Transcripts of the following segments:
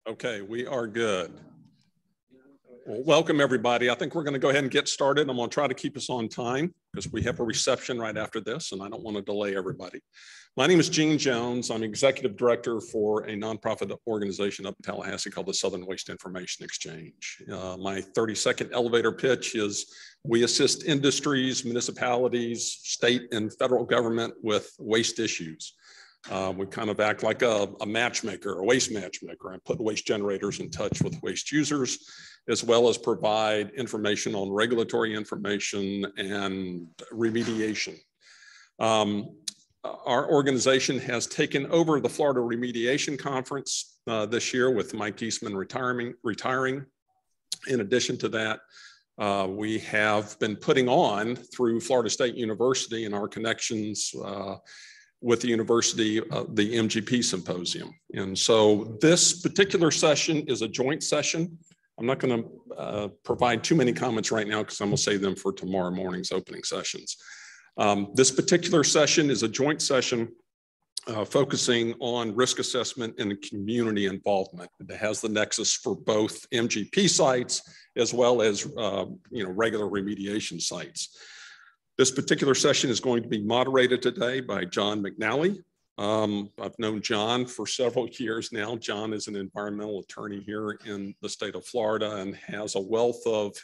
Okay, we are good. Well, welcome everybody. I think we're going to go ahead and get started. I'm going to try to keep us on time because we have a reception right after this and I don't want to delay everybody. My name is Gene Jones. I'm executive director for a nonprofit organization up in Tallahassee called the Southern Waste Information Exchange. My 30-second elevator pitch is we assist industries, municipalities, state and federal government with waste issues. We kind of act like a matchmaker, a waste matchmaker, and put waste generators in touch with waste users, as well as provide information on regulatory information and remediation. Our organization has taken over the Florida Remediation Conference this year with Mike Eastman retiring. In addition to that, we have been putting on through Florida State University and our connections with the university, the MGP Symposium. And so this particular session is a joint session. I'm not going to provide too many comments right now because I'm going to save them for tomorrow morning's opening sessions. This particular session is a joint session focusing on risk assessment and community involvement. It has the nexus for both MGP sites as well as regular remediation sites. This particular session is going to be moderated today by John McNally. I've known John for several years now. John is an environmental attorney here in the state of Florida and has a wealth of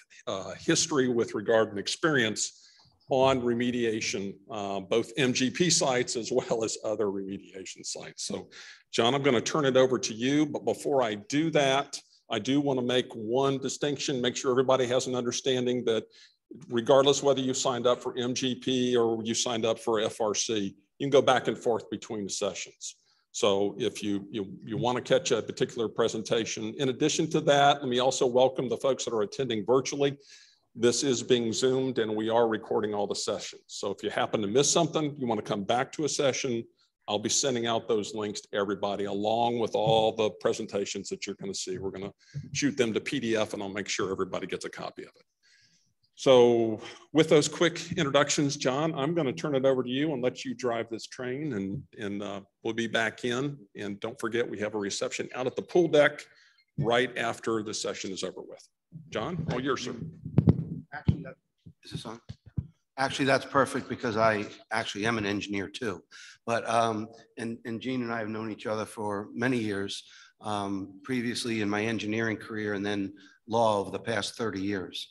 history with regard and experience on remediation, both MGP sites as well as other remediation sites. So John, I'm going to turn it over to you, but before I do that, I do want to make one distinction, make sure everybody has an understanding that regardless whether you signed up for MGP or you signed up for FRC, you can go back and forth between the sessions. So if you want to catch a particular presentation, in addition to that, let me also welcome the folks that are attending virtually. This is being Zoomed and we are recording all the sessions. So if you happen to miss something, you want to come back to a session, I'll be sending out those links to everybody along with all the presentations that you're going to see. We're going to shoot them to PDF and I'll make sure everybody gets a copy of it. So with those quick introductions, John, I'm going to turn it over to you and let you drive this train and we'll be back in. And don't forget, we have a reception out at the pool deck right after the session is over with. John, all yours, sir. Actually, is this on? Actually, that's perfect because I actually am an engineer too. But and Gene and I have known each other for many years, previously in my engineering career and then law over the past 30 years.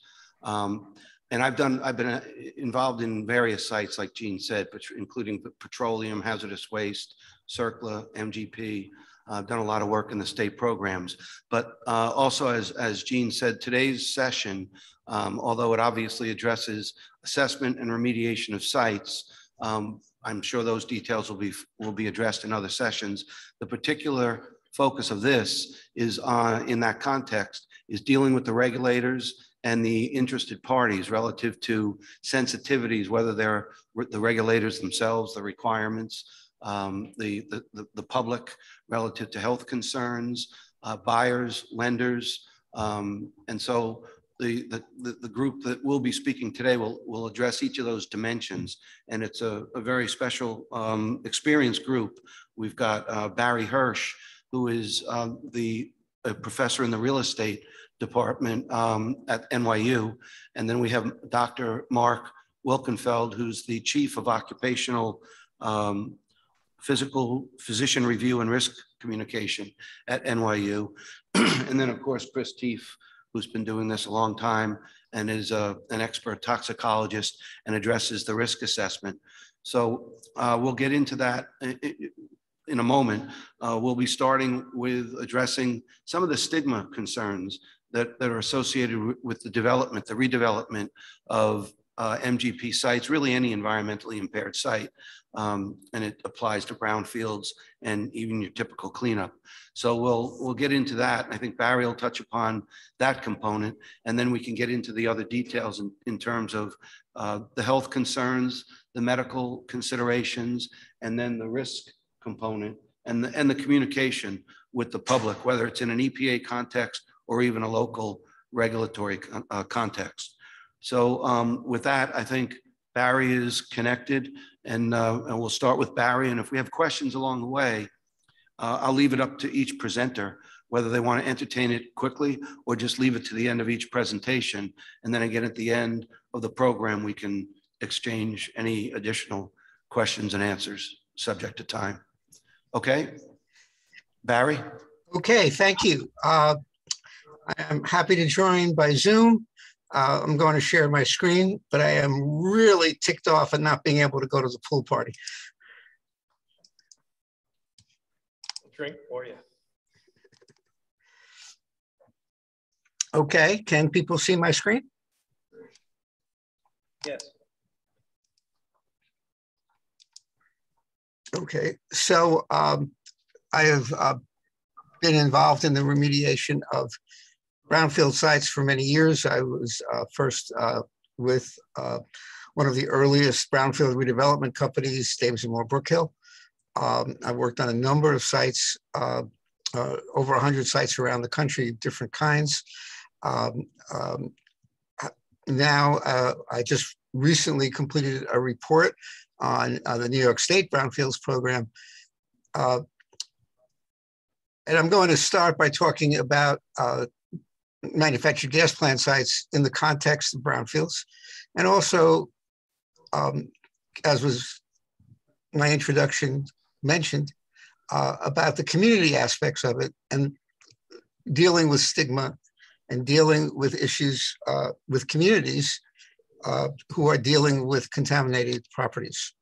And I've been involved in various sites, like Gene said, including petroleum, hazardous waste, CERCLA, MGP. I've done a lot of work in the state programs, but also as Gene said, today's session, although it obviously addresses assessment and remediation of sites, I'm sure those details will be addressed in other sessions. The particular focus of this is in that context is dealing with the regulators and the interested parties relative to sensitivities, whether they're the regulators themselves, the requirements, the public relative to health concerns, buyers, lenders. And so the group that will be speaking today will address each of those dimensions. And it's a very special experienced group. We've got Barry Hersh, who is a professor in the real estate department at NYU. And then we have Dr. Marc Wilkenfeld, who's the chief of Occupational Physician Review and Risk Communication at NYU. And then of course, Chris Teaf, who's been doing this a long time and is an expert toxicologist and addresses the risk assessment. So we'll get into that in a moment. We'll be starting with addressing some of the stigma concerns that are associated with the redevelopment of MGP sites, really any environmentally impaired site. And it applies to brownfields and even your typical cleanup. So we'll get into that. I think Barry will touch upon that component, and then we can get into the other details in terms of the health concerns, the medical considerations, and then the risk component and the communication with the public, whether it's in an EPA context or even a local regulatory context. So with that, I think Barry is connected, and we'll start with Barry. And if we have questions along the way, I'll leave it up to each presenter, whether they want to entertain it quickly or just leave it to the end of each presentation. And then again, at the end of the program, we can exchange any additional questions and answers subject to time. Okay, Barry? Okay, thank you. I am happy to join by Zoom. I'm going to share my screen, but I am really ticked off at not being able to go to the pool party. Drink for you. Okay, can people see my screen? Yes. Okay, so I have been involved in the remediation of brownfield sites for many years. I was first with one of the earliest brownfield redevelopment companies, Davis & Moore Brookhill. I worked on a number of sites, over 100 sites around the country, different kinds. Now, I just recently completed a report on the New York State Brownfields program. And I'm going to start by talking about manufactured gas plant sites in the context of brownfields. And also, as was my introduction mentioned, about the community aspects of it and dealing with stigma and dealing with issues with communities who are dealing with contaminated properties.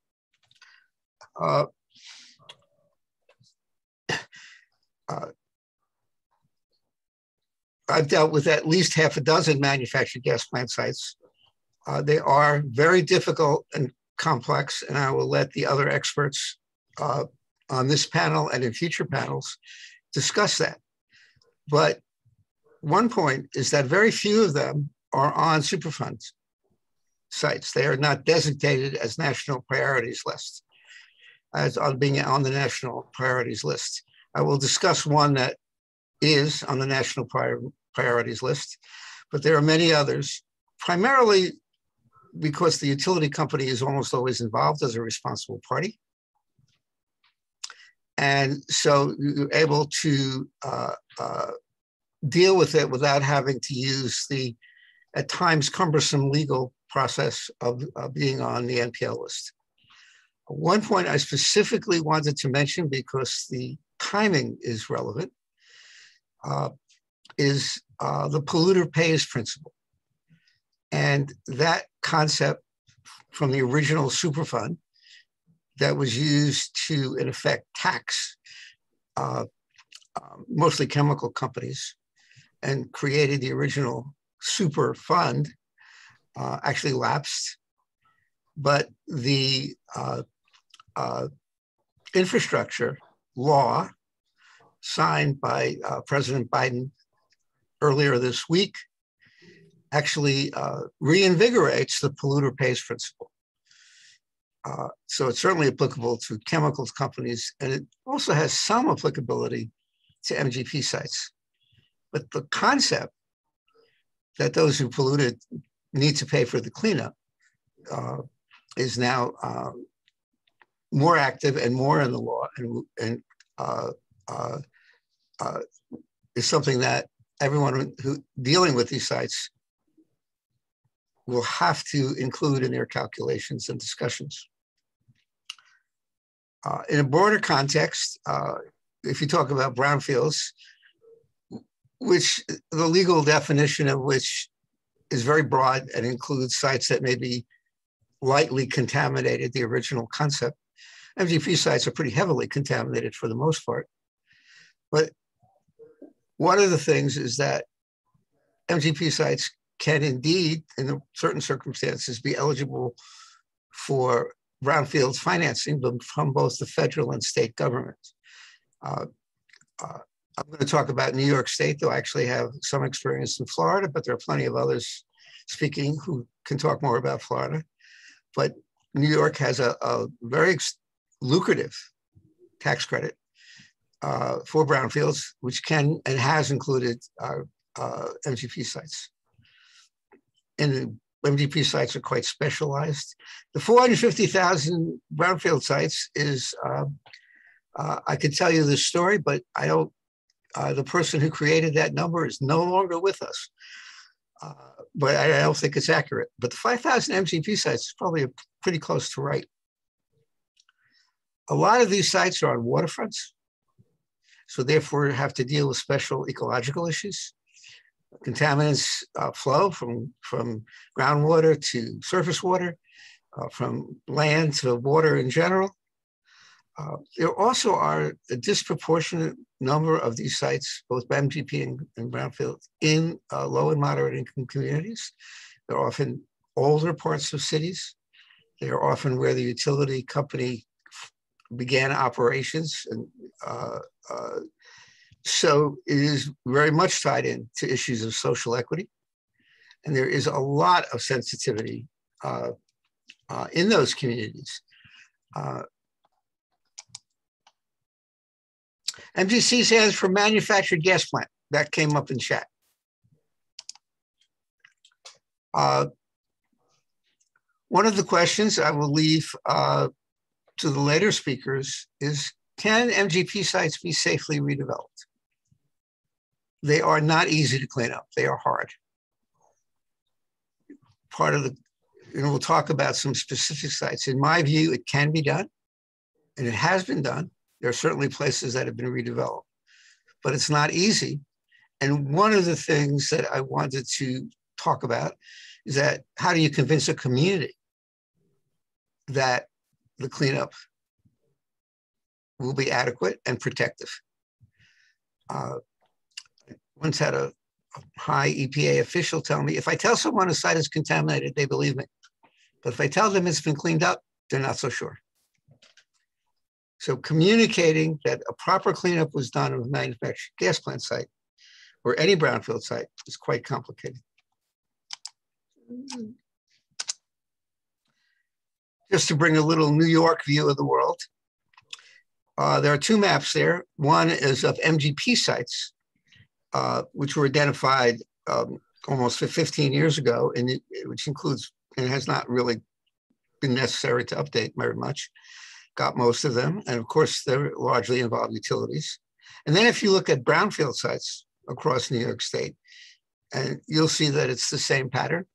I've dealt with at least half a dozen manufactured gas plant sites. They are very difficult and complex, and I will let the other experts on this panel and in future panels discuss that. But one point is that very few of them are on Superfund sites. They are not designated as national priorities list, as on being on the national priorities list. I will discuss one that is on the national priorities list, but there are many others, primarily because the utility company is almost always involved as a responsible party. And so you're able to deal with it without having to use the, at times, cumbersome legal process of being on the NPL list. One point I specifically wanted to mention, because the timing is relevant, is the polluter pays principle. And that concept from the original Superfund that was used to, in effect, tax mostly chemical companies and created the original Superfund, actually lapsed. But the infrastructure law signed by President Biden earlier this week actually reinvigorates the polluter pays principle. So it's certainly applicable to chemicals companies, and it also has some applicability to MGP sites. But the concept that those who polluted need to pay for the cleanup is now more active and more in the law, and is something that everyone who dealing with these sites will have to include in their calculations and discussions. In a broader context, if you talk about brownfields, which the legal definition of which is very broad and includes sites that may be lightly contaminated, the original concept. MGP sites are pretty heavily contaminated for the most part. But one of the things is that MGP sites can indeed, in certain circumstances, be eligible for brownfields financing from both the federal and state governments. I'm going to talk about New York State, though I actually have some experience in Florida, but there are plenty of others speaking who can talk more about Florida. But New York has a very lucrative tax credit for brownfields, which can and has included MGP sites. And the MGP sites are quite specialized. The 450,000 brownfield sites is I could tell you this story, but I don't, the person who created that number is no longer with us. But I don't think it's accurate. But the 5,000 MGP sites is probably pretty close to right. A lot of these sites are on waterfronts, so therefore have to deal with special ecological issues. Contaminants flow from groundwater to surface water, from land to water in general. There also are a disproportionate number of these sites, both MGP and brownfield, in low and moderate income communities. They're often older parts of cities. They're often where the utility company began operations. And so it is very much tied in to issues of social equity. And there is a lot of sensitivity in those communities. MGC stands for manufactured gas plant. That came up in chat. One of the questions I will leave to the later speakers is, can MGP sites be safely redeveloped? They are not easy to clean up. They are hard. Part of the, we'll talk about some specific sites. In my view, it can be done, and it has been done. There are certainly places that have been redeveloped, but it's not easy. And one of the things that I wanted to talk about is that how do you convince a community that the cleanup will be adequate and protective? Once had a high EPA official tell me, if I tell someone a site is contaminated, they believe me. But if I tell them it's been cleaned up, they're not so sure. So communicating that a proper cleanup was done of a manufactured gas plant site or any brownfield site is quite complicated. Just to bring a little New York view of the world, there are two maps there. One is of MGP sites, which were identified almost 15 years ago, and which includes, and has not really been necessary to update very much. Got most of them. And of course, they're largely involved utilities. And then if you look at brownfield sites across New York State, and you'll see that it's the same pattern.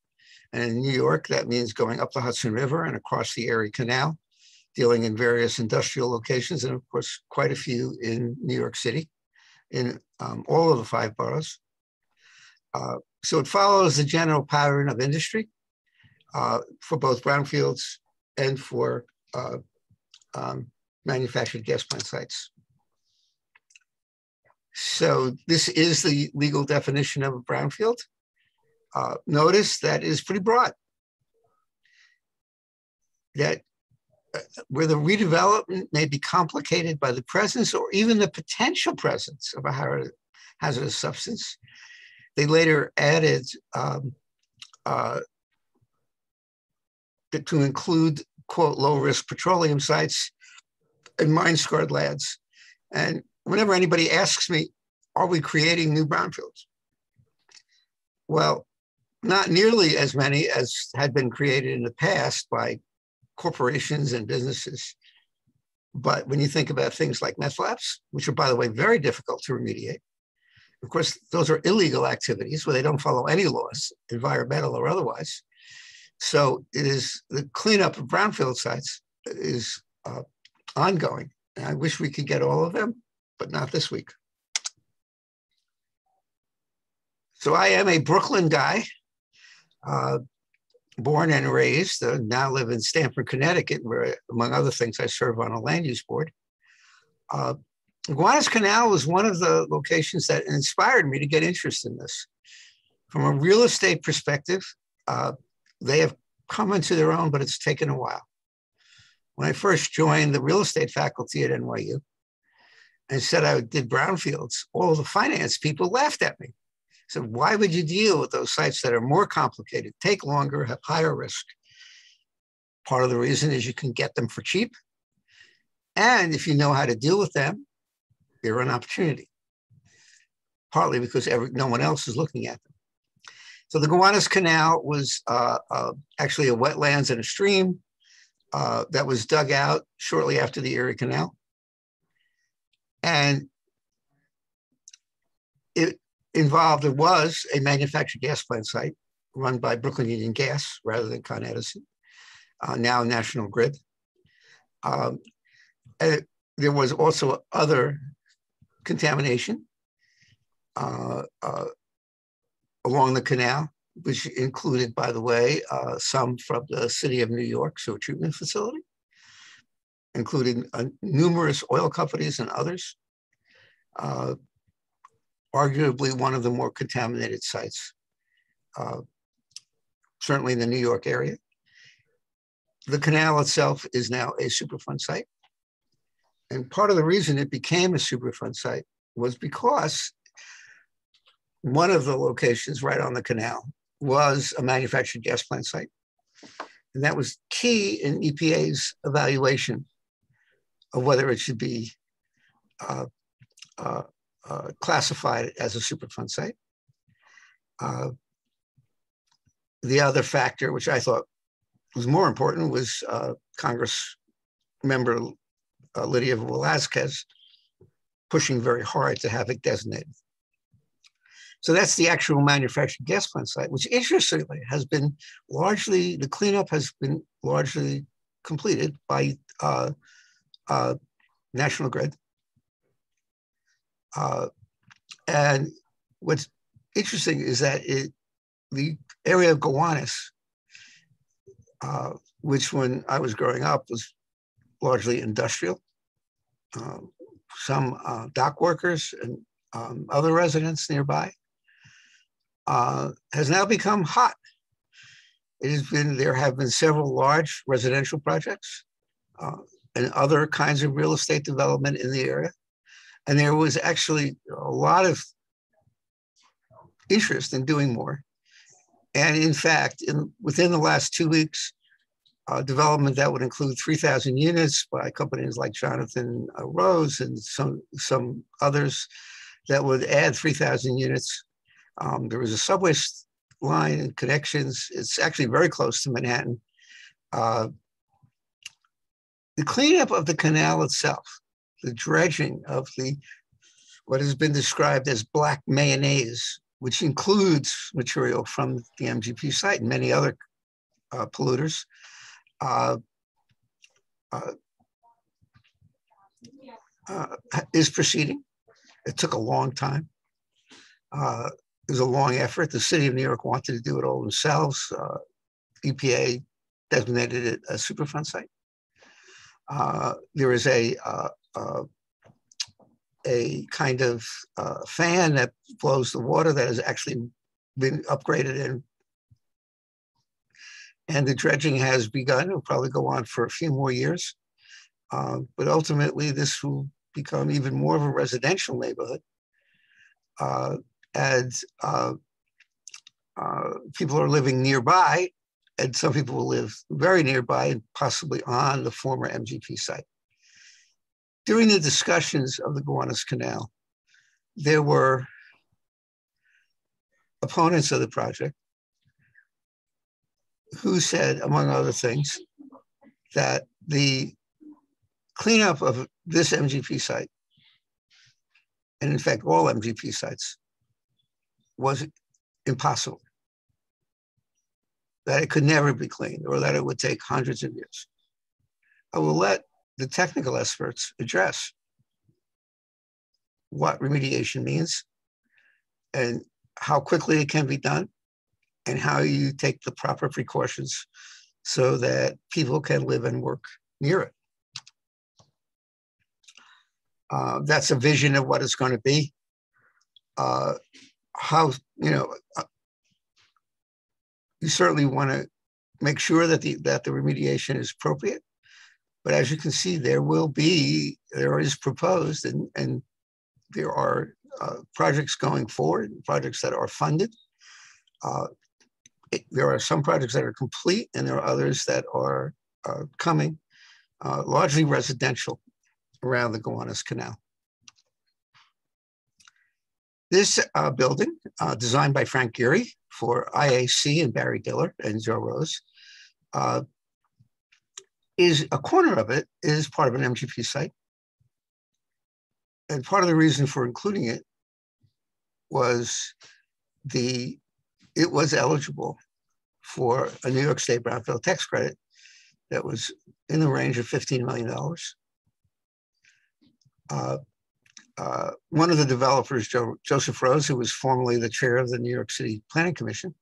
And in New York, that means going up the Hudson River and across the Erie Canal, dealing in various industrial locations, and of course, quite a few in New York City, in all of the 5 boroughs. So it follows the general pattern of industry for both brownfields and for manufactured gas plant sites. So this is the legal definition of a brownfield. Notice that is pretty broad. That where the redevelopment may be complicated by the presence or even the potential presence of a hazardous substance, they later added to include, quote, low-risk petroleum sites and mine-scarred lands. And whenever anybody asks me, are we creating new brownfields? Well, not nearly as many as had been created in the past by corporations and businesses. But when you think about things like meth labs, which are, by the way, very difficult to remediate, of course, those are illegal activities where they don't follow any laws, environmental or otherwise. So it is the cleanup of brownfield sites is ongoing. And I wish we could get all of them, but not this week. So I am a Brooklyn guy, born and raised, now live in Stamford, Connecticut, where, among other things, I serve on a land use board. Gowanus Canal was one of the locations that inspired me to get interested in this. From a real estate perspective, they have come into their own, but it's taken a while. When I first joined the real estate faculty at NYU and said I did brownfields, all the finance people laughed at me. So why would you deal with those sites that are more complicated, take longer, have higher risk? Part of the reason is you can get them for cheap. And if you know how to deal with them, they're an opportunity. Partly because no one else is looking at them. So the Gowanus Canal was actually a wetlands and a stream that was dug out shortly after the Erie Canal. And it was a manufactured gas plant site run by Brooklyn Union Gas rather than Con Edison, now National Grid. And there was also other contamination along the canal, which included, by the way, some from the City of New York sewer treatment facility, including numerous oil companies and others. Arguably one of the more contaminated sites, certainly in the New York area. The canal itself is now a Superfund site. And part of the reason it became a Superfund site was because one of the locations right on the canal was a manufactured gas plant site. And that was key in EPA's evaluation of whether it should be classified as a Superfund site. The other factor, which I thought was more important, was Congress member Lydia Velazquez pushing very hard to have it designated. So that's the actual manufactured gas plant site, which interestingly has been largely, the cleanup has been largely completed by National Grid. And what's interesting is that the area of Gowanus, which when I was growing up was largely industrial, some dock workers and other residents nearby, has now become hot. There have been several large residential projects and other kinds of real estate development in the area. And there was actually a lot of interest in doing more. And in fact, within the last 2 weeks, development that would include 3,000 units by companies like Jonathan Rose and some others that would add 3,000 units. There was a subway line and connections. It's actually very close to Manhattan. The cleanup of the canal itself, the dredging of what has been described as black mayonnaise, which includes material from the MGP site and many other polluters, is proceeding. It took a long time. It was a long effort. The City of New York wanted to do it all themselves. EPA designated it a Superfund site. There is a kind of fan that blows the water that has actually been upgraded, and the dredging has begun. It'll probably go on for a few more years. But ultimately, this will become even more of a residential neighborhood. And people are living nearby, and some people will live very nearby and possibly on the former MGP site. During the discussions of the Gowanus Canal, there were opponents of the project who said, among other things, that the cleanup of this MGP site, and in fact all MGP sites, was impossible, that it could never be cleaned or that it would take hundreds of years. I will let the technical experts address what remediation means and how quickly it can be done and how you take the proper precautions so that people can live and work near it. That's a vision of what it's going to be. You certainly want to make sure that the remediation is appropriate. But as you can see, there is proposed, and there are projects going forward, projects that are funded. There are some projects that are complete, and there are others that are coming, largely residential around the Gowanus Canal. This building, designed by Frank Gehry for IAC and Barry Diller and Joe Rose, is a corner of it is part of an MGP site. and part of the reason for including it was it was eligible for a New York State brownfield tax credit that was in the range of $15 million. One of the developers, Joseph Rose, who was formerly the chair of the New York City Planning Commission,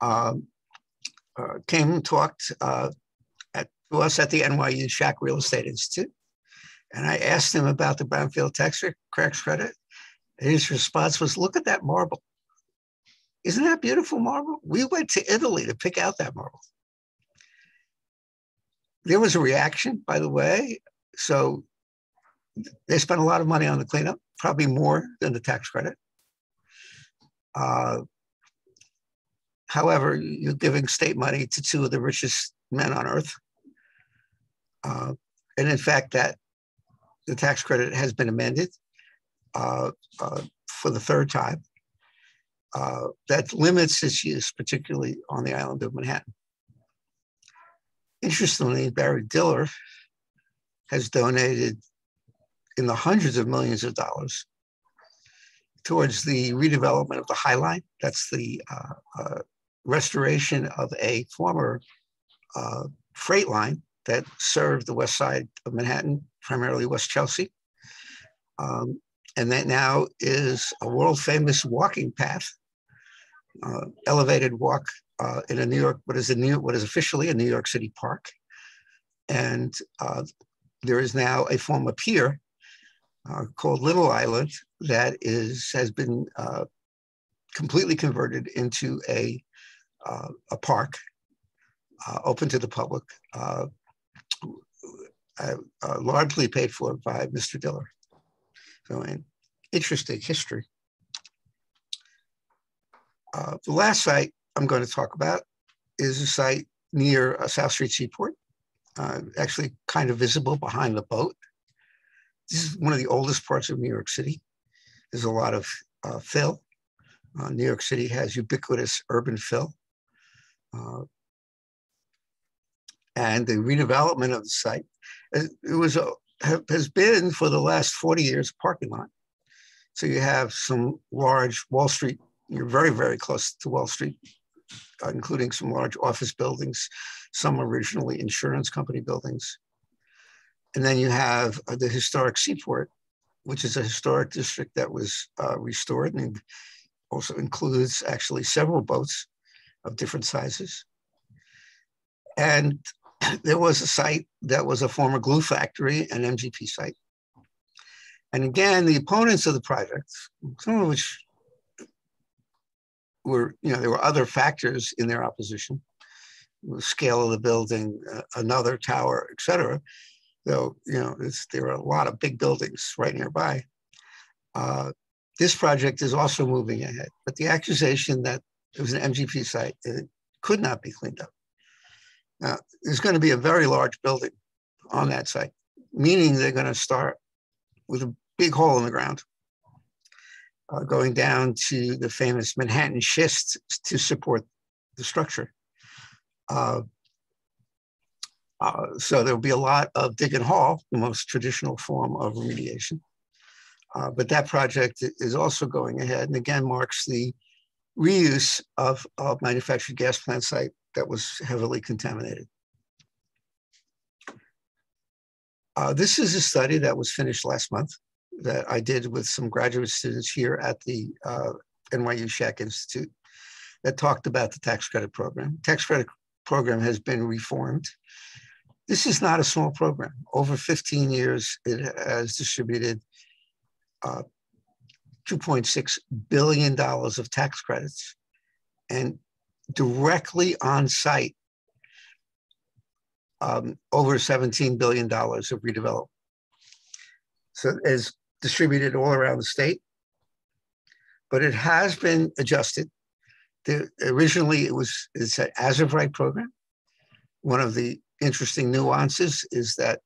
came and talked to us at the NYU Schack Real Estate Institute. And I asked him about the brownfield tax credit. And his response was, look at that marble. Isn't that beautiful marble? We went to Italy to pick out that marble. There was a reaction, by the way. So they spent a lot of money on the cleanup, probably more than the tax credit. However, you're giving state money to two of the richest men on earth. And in fact, that the tax credit has been amended for the third time. That limits its use, particularly on the island of Manhattan. Interestingly, Barry Diller has donated in the hundreds of millions of dollars towards the redevelopment of the High Line. That's the restoration of a former freight line that served the west side of Manhattan, primarily West Chelsea. And that now is a world famous walking path, elevated walk in a New York, what is officially a New York City park. And there is now a former pier called Little Island that has been completely converted into a park open to the public, largely paid for by Mr. Diller. So an interesting history. The last site I'm going to talk about is a site near South Street Seaport, actually kind of visible behind the boat. This is one of the oldest parts of New York City. There's a lot of fill. New York City has ubiquitous urban fill. And the redevelopment of the site, has been for the last 40 years a parking lot. So you have some large Wall Street, you're very, very close to Wall Street, including some large office buildings, some originally insurance company buildings. And then you have the historic Seaport, which is a historic district that was restored and also includes actually several boats of different sizes. And there was a site that was a former glue factory, an MGP site. And again, the opponents of the project, some of which were, there were other factors in their opposition, the scale of the building, another tower, et cetera. Though, there are a lot of big buildings right nearby. This project is also moving ahead, but the accusation that it was an MGP site, it could not be cleaned up. Now, there's going to be a very large building on that site, meaning they're going to start with a big hole in the ground, going down to the famous Manhattan schist to support the structure. So there'll be a lot of dig and haul, the most traditional form of remediation. But that project is also going ahead, and again marks the reuse of a manufactured gas plant site that was heavily contaminated. This is a study that was finished last month that I did with some graduate students here at the NYU Schack Institute that talked about the tax credit program. Tax credit program has been reformed. This is not a small program. Over 15 years, it has distributed $2.6 billion of tax credits, and directly on site, over $17 billion of redevelopment. So it's distributed all around the state, but it has been adjusted. Originally, it's an as-of-right program. One of the interesting nuances is that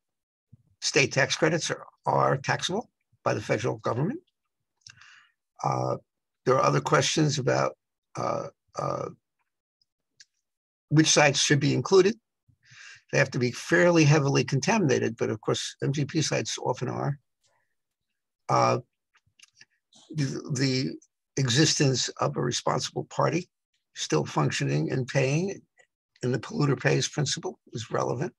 state tax credits are taxable by the federal government. There are other questions about which sites should be included. They have to be fairly heavily contaminated, but of course, MGP sites often are. The existence of a responsible party still functioning and paying, and the polluter pays principle is relevant.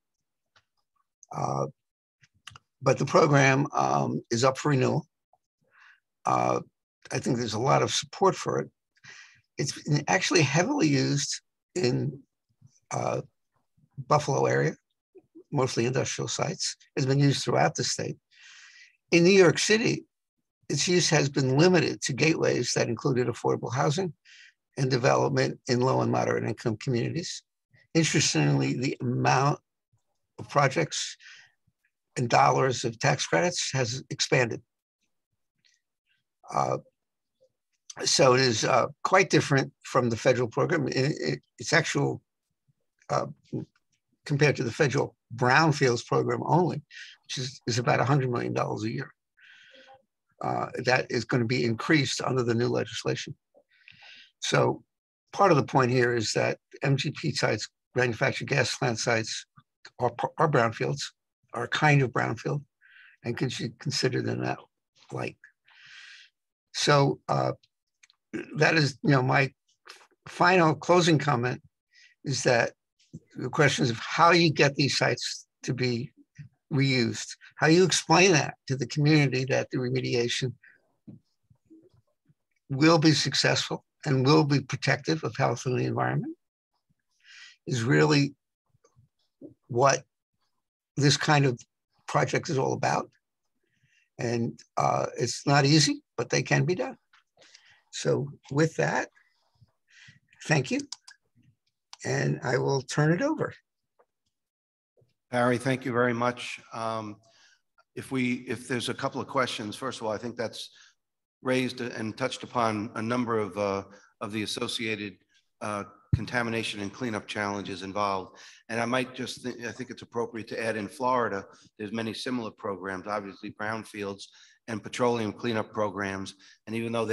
But the program is up for renewal. I think there's a lot of support for it. It's actually heavily used in Buffalo area, mostly industrial sites. It's been used throughout the state. In New York City, its use has been limited to gateways that included affordable housing and development in low and moderate income communities. Interestingly, the amount of projects and dollars of tax credits has expanded. So it is quite different from the federal program. It's actual, compared to the federal brownfields program only, which is about $100 million a year. That is going to be increased under the new legislation. So part of the point here is that MGP sites, manufactured gas plant sites, are brownfields, are a kind of brownfield, and should consider them that light. So that is, my final closing comment is that the question of how you get these sites to be reused, how you explain that to the community that the remediation will be successful and will be protective of health and the environment is really what this kind of project is all about. And it's not easy, but they can be done. So with that, thank you. And I will turn it over. Barry, thank you very much. If there's a couple of questions, first of all, I think that's raised and touched upon a number of the associated contamination and cleanup challenges involved. And I might just I think it's appropriate to add in Florida, there's many similar programs, obviously brownfields and petroleum cleanup programs. And even though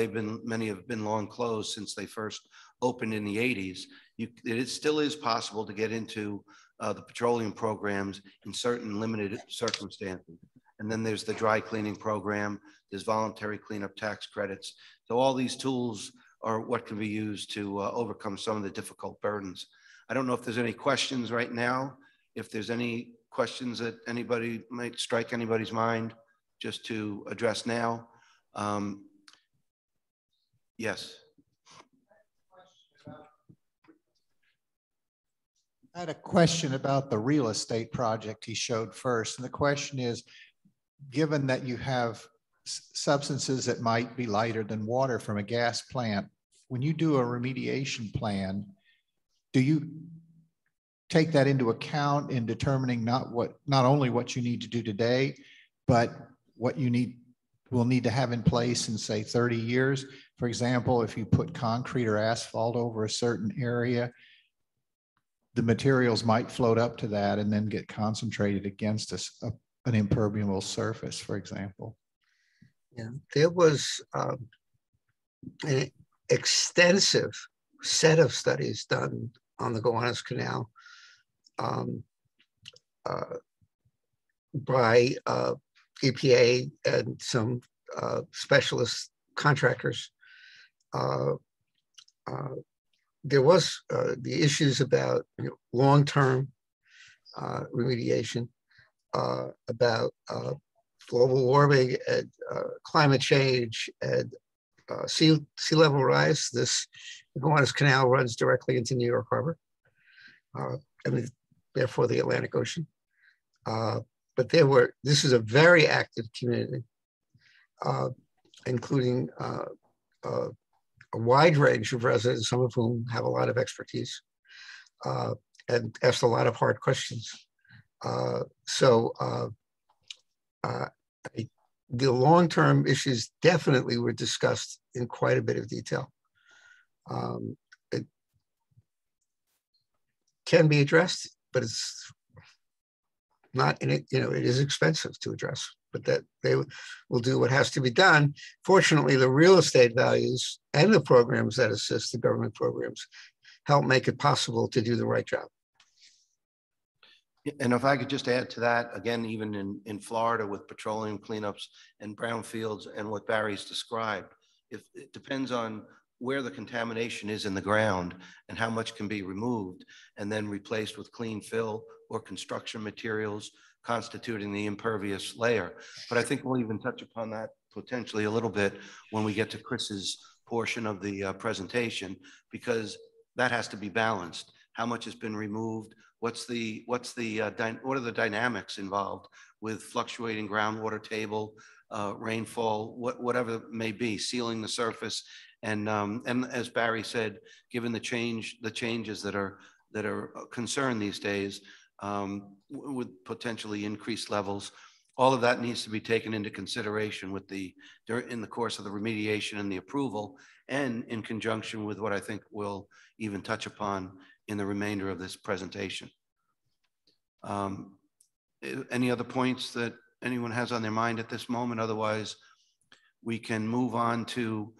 many have been long closed since they first opened in the 80s, it still is possible to get into the petroleum programs in certain limited circumstances. And then there's the dry cleaning program, there's voluntary cleanup tax credits. So all these tools are what can be used to overcome some of the difficult burdens. I don't know if there's any questions right now. If there's any questions that anybody might strike anybody's mind just to address now. Yes. I had a question about the real estate project he showed first. And the question is, given that you have substances that might be lighter than water from a gas plant, when you do a remediation plan, do you take that into account in determining not only what you need to do today, but what you will need to have in place in, say, 30 years? For example, if you put concrete or asphalt over a certain area, the materials might float up to that and then get concentrated against an impermeable surface, for example. Yeah, there was an extensive set of studies done on the Gowanus Canal by EPA and some specialist contractors. There was the issues about long-term remediation, about global warming and climate change and sea level rise. The Gowanus Canal runs directly into New York Harbor, and therefore the Atlantic Ocean. But this is a very active community, including a wide range of residents, some of whom have a lot of expertise and asked a lot of hard questions. The long-term issues definitely were discussed in quite a bit of detail. It can be addressed, but it's not in it. It is expensive to address, but that they will do what has to be done. Fortunately, the real estate values and the programs that assist, the government programs, help make it possible to do the right job. And if I could just add to that, again, even in Florida with petroleum cleanups and brownfields and what Barry's described, if it depends on where the contamination is in the ground and how much can be removed and then replaced with clean fill or construction materials constituting the impervious layer. But I think we'll even touch upon that potentially a little bit when we get to Chris's portion of the presentation, because that has to be balanced. How much has been removed? What are the dynamics involved with fluctuating groundwater table, rainfall, whatever it may be, sealing the surface, and as Barry said, given the changes that are concerned these days, with potentially increased levels, all of that needs to be taken into consideration in the course of the remediation and the approval, and in conjunction with what I think we'll even touch upon in the remainder of this presentation. Any other points that anyone has on their mind at this moment? Otherwise, we can move on to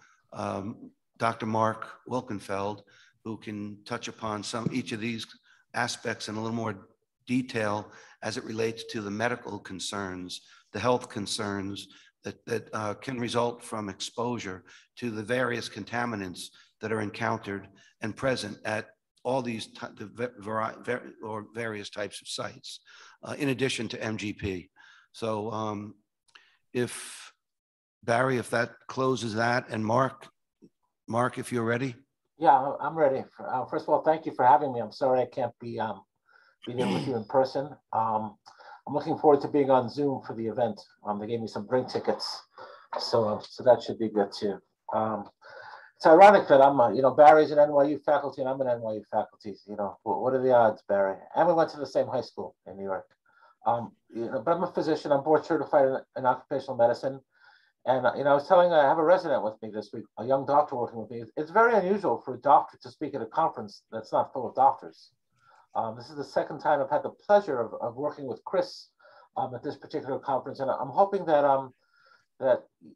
Dr. Marc Wilkenfeld, who can touch upon each of these aspects in a little more detail as it relates to the medical concerns, the health concerns that can result from exposure to the various contaminants that are encountered and present at all these various types of sites, in addition to MGP. So if Barry, if that closes that, and Marc, if you're ready. Yeah, I'm ready. First of all, thank you for having me. I'm sorry I can't be there with you in person. I'm looking forward to being on Zoom for the event. They gave me some drink tickets, so that should be good too. It's ironic that I'm, Barry's an NYU faculty and I'm an NYU faculty. What are the odds, Barry? And we went to the same high school in New York. But I'm a physician. I'm board certified in occupational medicine. And, I was I have a resident with me this week, a young doctor working with me. It's very unusual for a doctor to speak at a conference that's not full of doctors. This is the second time I've had the pleasure of working with Chris at this particular conference. And I'm hoping that,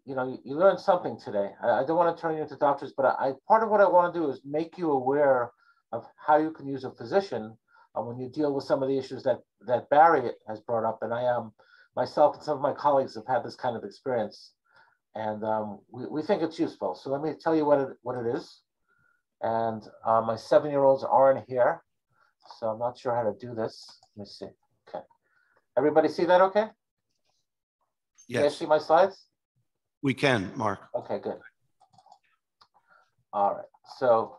you learned something today. I don't want to turn you into doctors, but part of what I want to do is make you aware of how you can use a physician when you deal with some of the issues that Barry has brought up. And I myself and some of my colleagues have had this kind of experience. And we think it's useful. So let me tell you what it is. And my 7-year-olds aren't here, so I'm not sure how to do this. Let me see. Okay. Everybody see that okay? Yes. Can you see my slides? We can, Marc. Okay, good. All right. So,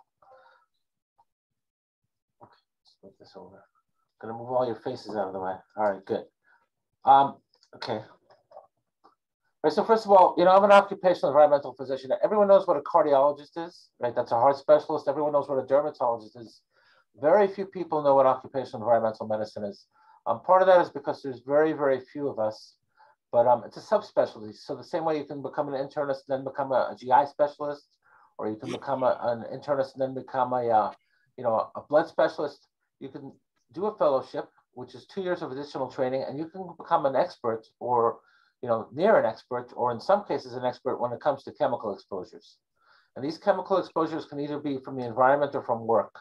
okay, let's move this over. I'm gonna move all your faces out of the way. All right, good. Okay. Right, so first of all, I'm an occupational environmental physician. Everyone knows what a cardiologist is, right? That's a heart specialist. Everyone knows what a dermatologist is. Very few people know what occupational environmental medicine is. Part of that is because there's very, very few of us, but it's a subspecialty. So the same way you can become an internist and then become a GI specialist, or you can become an internist and then become a blood specialist. You can do a fellowship, which is 2 years of additional training, and you can become an expert or near an expert, or in some cases an expert when it comes to chemical exposures. And these chemical exposures can either be from the environment or from work.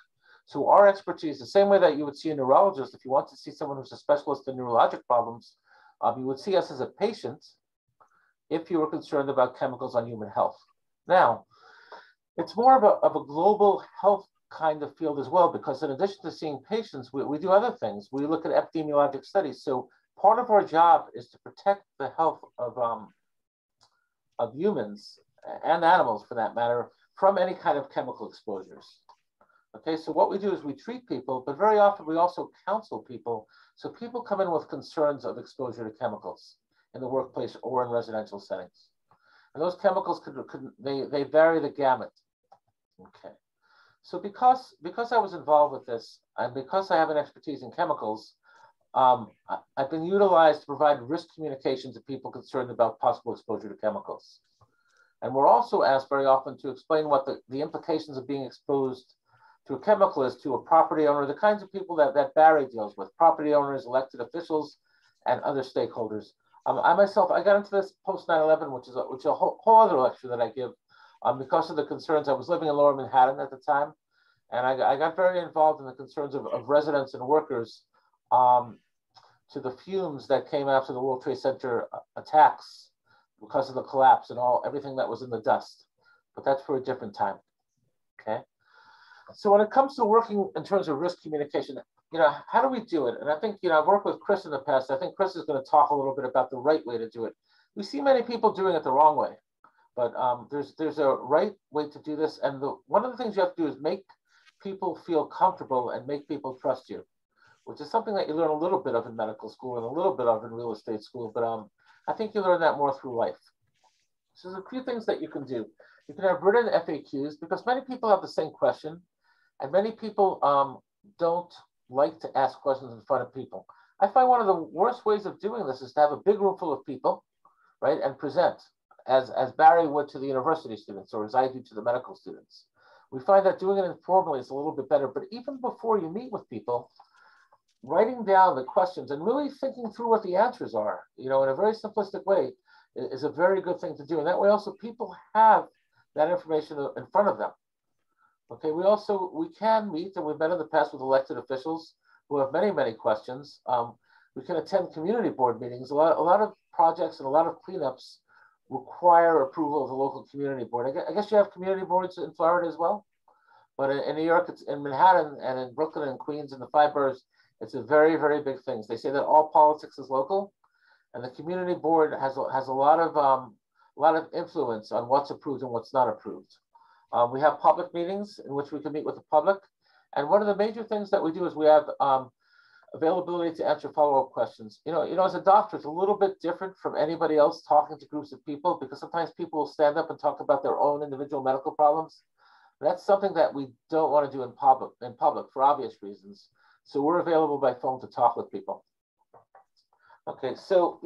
So our expertise, the same way that you would see a neurologist, if you want to see someone who's a specialist in neurologic problems, you would see us as a patient if you were concerned about chemicals on human health. Now, it's more of a global health kind of field as well, because in addition to seeing patients, we do other things. We look at epidemiologic studies. So part of our job is to protect the health of humans and animals, for that matter, from any kind of chemical exposures. Okay, so what we do is we treat people, but very often we also counsel people. So people come in with concerns of exposure to chemicals in the workplace or in residential settings. And those chemicals they vary the gamut. Okay, so because I was involved with this, and because I have an expertise in chemicals, I've been utilized to provide risk communication to people concerned about possible exposure to chemicals. And we're also asked very often to explain what the implications of being exposed to a chemical is to a property owner, the kinds of people that Barry deals with, property owners, elected officials, and other stakeholders. I myself, I got into this post 9/11, which is a whole other lecture that I give because of the concerns. I was living in Lower Manhattan at the time, and I got very involved in the concerns of residents and workers to the fumes that came after the World Trade Center attacks because of the collapse and everything that was in the dust. But that's for a different time, okay? So when it comes to working in terms of risk communication, how do we do it? And I think, I've worked with Chris in the past. I think Chris is going to talk a little bit about the right way to do it. We see many people doing it the wrong way, but there's a right way to do this. And one of the things you have to do is make people feel comfortable and make people trust you, which is something that you learn a little bit of in medical school and a little bit of in real estate school. But I think you learn that more through life. So there's a few things that you can do. You can have written FAQs because many people have the same question, and many people don't like to ask questions in front of people. I find one of the worst ways of doing this is to have a big room full of people, right, and present as Barry would to the university students or as I do to the medical students. We find that doing it informally is a little bit better, but even before you meet with people, writing down the questions and really thinking through what the answers are, in a very simplistic way is a very good thing to do. And that way also people have that information in front of them. Okay, we can meet, and we've met in the past with elected officials who have many, many questions. We can attend community board meetings. A lot of projects and a lot of cleanups require approval of the local community board. I guess you have community boards in Florida as well, but in New York, it's in Manhattan and in Brooklyn and Queens and the 5 boroughs, it's a very, very big thing. They say that all politics is local, and the community board has a lot of influence on what's approved and what's not approved. We have public meetings in which we can meet with the public. And one of the major things that we do is we have availability to answer follow-up questions. As a doctor, it's a little bit different from anybody else talking to groups of people because sometimes people will stand up and talk about their own individual medical problems. That's something that we don't want to do in public for obvious reasons. So we're available by phone to talk with people. Okay, so,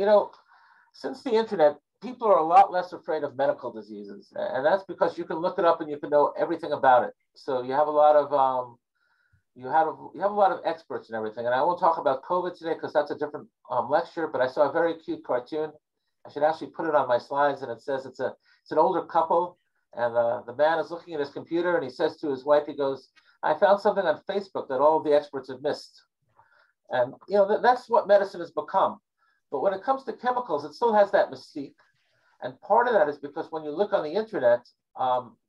since the internet, people are a lot less afraid of medical diseases, and that's because you can look it up and you can know everything about it. So you have a lot of you have a lot of experts and everything. And I won't talk about COVID today because that's a different lecture. But I saw a very cute cartoon. I should actually put it on my slides, and it says it's an older couple, and the man is looking at his computer, and he says to his wife, he goes, "I found something on Facebook that all of the experts have missed." And that's what medicine has become. But when it comes to chemicals, it still has that mystique. And part of that is because when you look on the internet,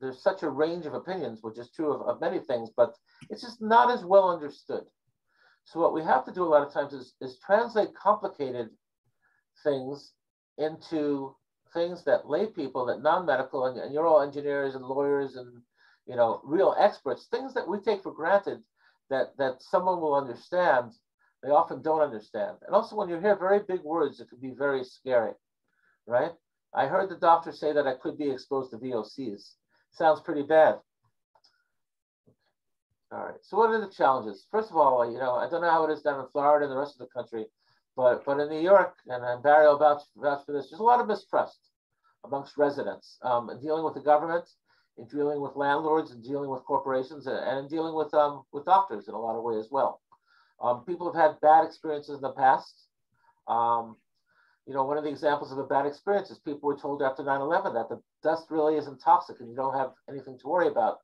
there's such a range of opinions, which is true of many things, but it's just not as well understood. So what we have to do a lot of times is translate complicated things into things that lay people, that non-medical, and you're all engineers and lawyers and real experts, things that we take for granted that someone will understand, they often don't understand. And also when you hear very big words, it can be very scary, right? I heard the doctor say that I could be exposed to VOCs. Sounds pretty bad. All right, so what are the challenges? First of all, I don't know how it is down in Florida and the rest of the country, but in New York, and Barry will vouch for this, there's a lot of mistrust amongst residents in dealing with the government, in dealing with landlords, and dealing with corporations, and in dealing with doctors in a lot of ways as well. People have had bad experiences in the past. One of the examples of a bad experience is people were told after 9/11 that the dust really isn't toxic and you don't have anything to worry about.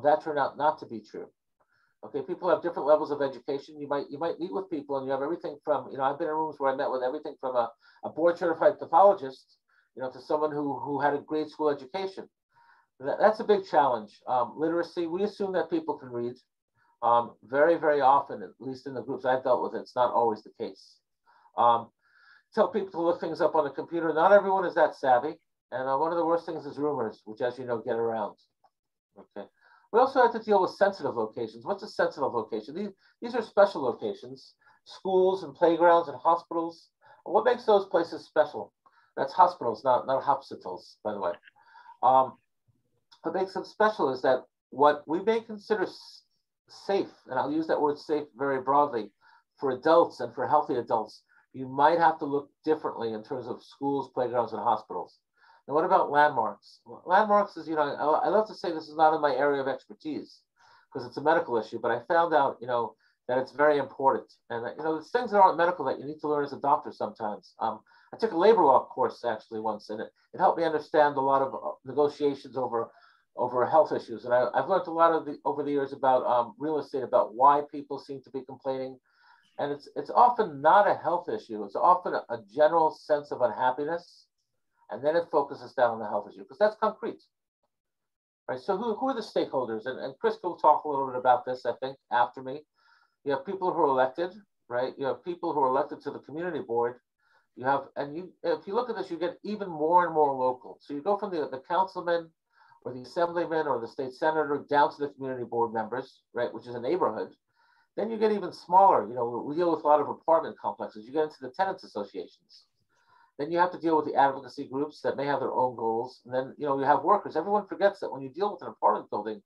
That turned out not to be true. Okay, people have different levels of education. You might meet with people and you have everything from, I've been in rooms where I met with everything from a board certified pathologist, to someone who had a grade school education. That's a big challenge. Literacy, we assume that people can read. Very, very often, at least in the groups I've dealt with, it's not always the case. Tell people to look things up on the computer. Not everyone is that savvy. And one of the worst things is rumors, which, as you know, get around. Okay. We also have to deal with sensitive locations. What's a sensitive location? These are special locations, schools and playgrounds and hospitals. What makes those places special? That's hospitals, not hospitals, by the way. What makes them special is that what we may consider safe, and I'll use that word safe very broadly, for adults and for healthy adults, you might have to look differently in terms of schools, playgrounds, and hospitals. And what about landmarks? Well, landmarks is, I love to say this is not in my area of expertise because it's a medical issue, but I found out, that it's very important. And, there's things that aren't medical that you need to learn as a doctor sometimes. I took a labor law course actually once, and it helped me understand a lot of negotiations over health issues. And I've learned a lot over the years about real estate, about why people seem to be complaining. And it's often not a health issue. It's often a general sense of unhappiness. And then it focuses down on the health issue because that's concrete. Right? So who are the stakeholders? And Chris will talk a little bit about this, I think, after me. You have people who are elected, right? You have people who are elected to the community board. You have, if you look at this, you get even more and more local. So you go from the councilman or the assemblyman or the state senator down to the community board members, right? Which is a neighborhood. Then you get even smaller. You know, we deal with a lot of apartment complexes. You get into the tenants associations. Then you have to deal with the advocacy groups that may have their own goals. And then, you know, you have workers. Everyone forgets that when you deal with an apartment building,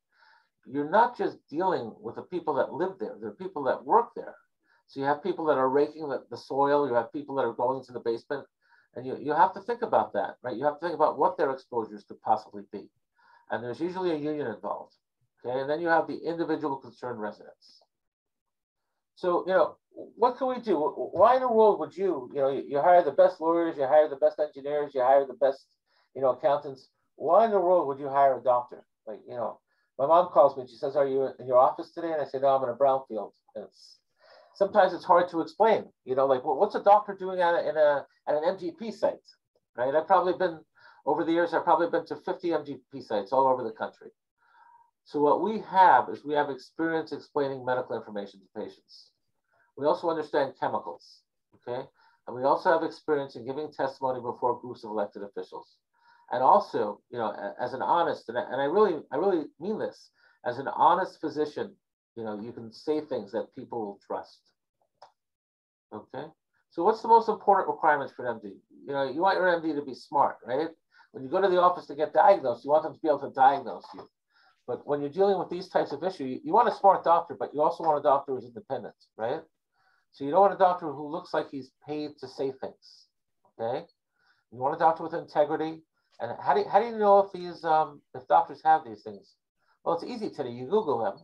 you're not just dealing with the people that live there. There are people that work there. So you have people that are raking the soil. You have people that are going into the basement. And you have to think about that, right? You have to think about what their exposures could possibly be. And there's usually a union involved. Okay. And then you have the individual concerned residents. So, you know, what can we do? Why in the world would you hire the best lawyers, you hire the best engineers, you hire the best, you know, accountants. Why in the world would you hire a doctor? Like, you know, my mom calls me and she says, "Are you in your office today?" And I say, "No, I'm in a brownfield." And sometimes it's hard to explain, you know, like, well, what's a doctor doing at an MGP site, right? Over the years, I've probably been to 50 MGP sites all over the country. So what we have is we have experience explaining medical information to patients. We also understand chemicals, okay? And we also have experience in giving testimony before groups of elected officials. And also, you know, as an honest, and I really mean this, as an honest physician, you know, you can say things that people will trust, okay? So what's the most important requirements for an MD? You know, you want your MD to be smart, right? When you go to the office to get diagnosed, you want them to be able to diagnose you. But when you're dealing with these types of issues, you want a smart doctor, but you also want a doctor who's independent, right? So you don't want a doctor who looks like he's paid to say things, okay? You want a doctor with integrity. And how do you know if doctors have these things? Well, it's easy today. You Google them.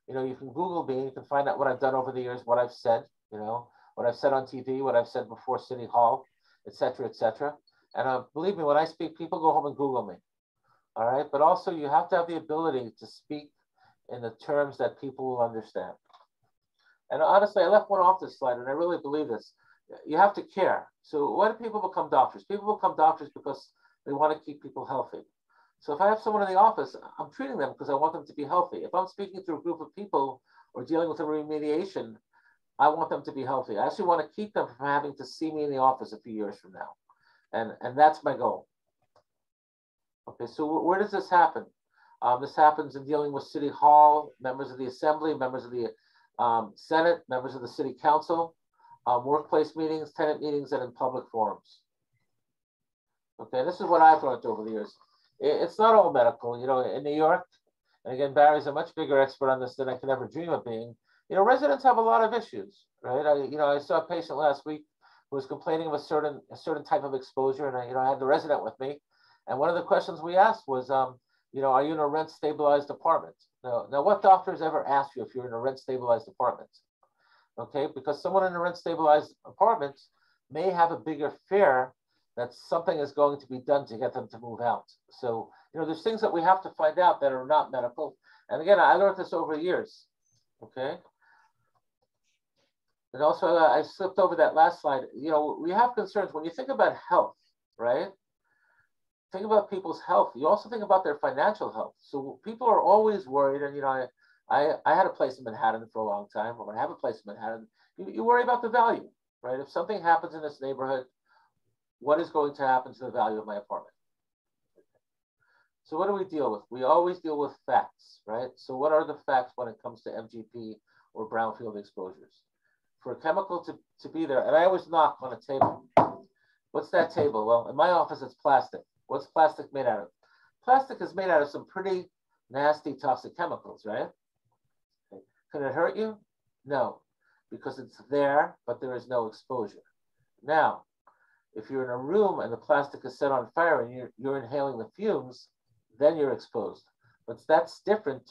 You know, you can Google me. You can find out what I've done over the years, what I've said, you know, what I've said on TV, what I've said before City Hall, et cetera, et cetera. And believe me, when I speak, people go home and Google me. All right. But also you have to have the ability to speak in the terms that people will understand. And honestly, I left one off this slide, and I really believe this. You have to care. So why do people become doctors? People become doctors because they want to keep people healthy. So if I have someone in the office, I'm treating them because I want them to be healthy. If I'm speaking to a group of people or dealing with a remediation, I want them to be healthy. I actually want to keep them from having to see me in the office a few years from now. And that's my goal. Okay, so where does this happen? This happens in dealing with City Hall, members of the Assembly, members of the Senate, members of the City Council, workplace meetings, tenant meetings, and in public forums. Okay, this is what I've learned over the years. It's not all medical, you know, in New York, and again, Barry's a much bigger expert on this than I can ever dream of being. You know, residents have a lot of issues, right? I saw a patient last week who was complaining of a certain type of exposure, and I had the resident with me, and one of the questions we asked was, you know, are you in a rent stabilized apartment? Now, what doctors ever ask you if you're in a rent stabilized apartment? Okay, because someone in a rent stabilized apartment may have a bigger fear that something is going to be done to get them to move out. So, you know, there's things that we have to find out that are not medical. And again, I learned this over years, okay? And also, I slipped over that last slide. You know, we have concerns. When you think about health, right? Think about people's health. You also think about their financial health. So people are always worried. And, you know, I had a place in Manhattan for a long time, or I have a place in Manhattan. You worry about the value, right? If something happens in this neighborhood, what is going to happen to the value of my apartment? So what do we deal with? We always deal with facts, right? So what are the facts when it comes to MGP or brownfield exposures? For a chemical to be there, and I always knock on a table. What's that table? Well, in my office, it's plastic. What's plastic made out of? Plastic is made out of some pretty nasty toxic chemicals, right? Okay. Can it hurt you? No, because it's there, but there is no exposure. Now, if you're in a room and the plastic is set on fire and you're inhaling the fumes, then you're exposed. But that's different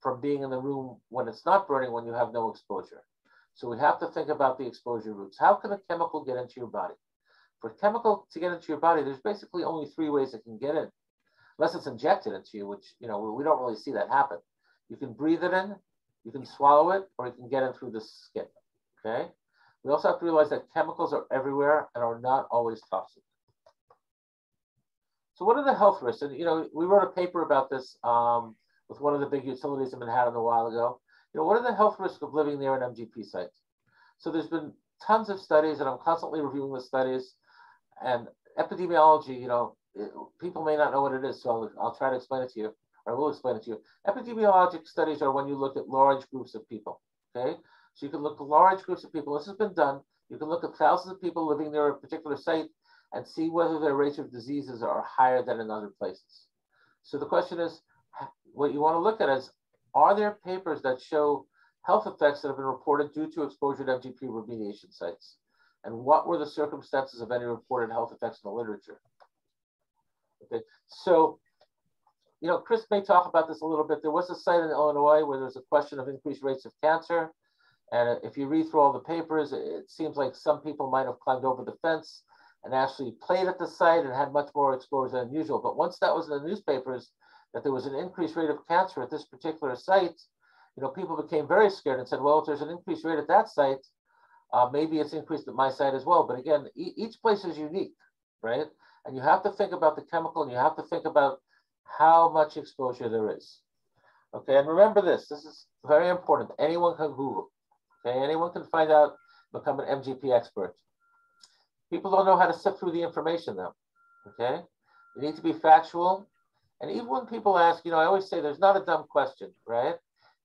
from being in the room when it's not burning, when you have no exposure. So we have to think about the exposure routes. How can a chemical get into your body? For a chemical to get into your body, there's basically only 3 ways it can get in, unless it's injected into you, which, you know, we don't really see that happen. You can breathe it in, you can swallow it, or you can get in through the skin, okay? We also have to realize that chemicals are everywhere and are not always toxic. So what are the health risks? And, you know, we wrote a paper about this with one of the big utilities in Manhattan a while ago. You know, what are the health risks of living near an MGP site? So there's been tons of studies, and I'm constantly reviewing the studies. And epidemiology, you know, people may not know what it is, so I'll try to explain it to you, or I will explain it to you. Epidemiologic studies are when you look at large groups of people, okay? So you can look at large groups of people. This has been done. You can look at thousands of people living near a particular site and see whether their rates of diseases are higher than in other places. So the question is, what you want to look at is, are there papers that show health effects that have been reported due to exposure to MGP remediation sites? And what were the circumstances of any reported health effects in the literature? Okay, so, you know, Chris may talk about this a little bit. There was a site in Illinois where there's a question of increased rates of cancer. And if you read through all the papers, it seems like some people might have climbed over the fence and actually played at the site and had much more exposure than usual. But once that was in the newspapers, that there was an increased rate of cancer at this particular site, you know, people became very scared and said, well, if there's an increased rate at that site, maybe it's increased at my site as well. But again, each place is unique, right? And you have to think about the chemical, and you have to think about how much exposure there is. Okay, and remember this is very important. Anyone can Google, okay? Anyone can find out, become an MGP expert. People don't know how to sift through the information though, okay? You need to be factual. And even when people ask, you know, I always say there's not a dumb question, right?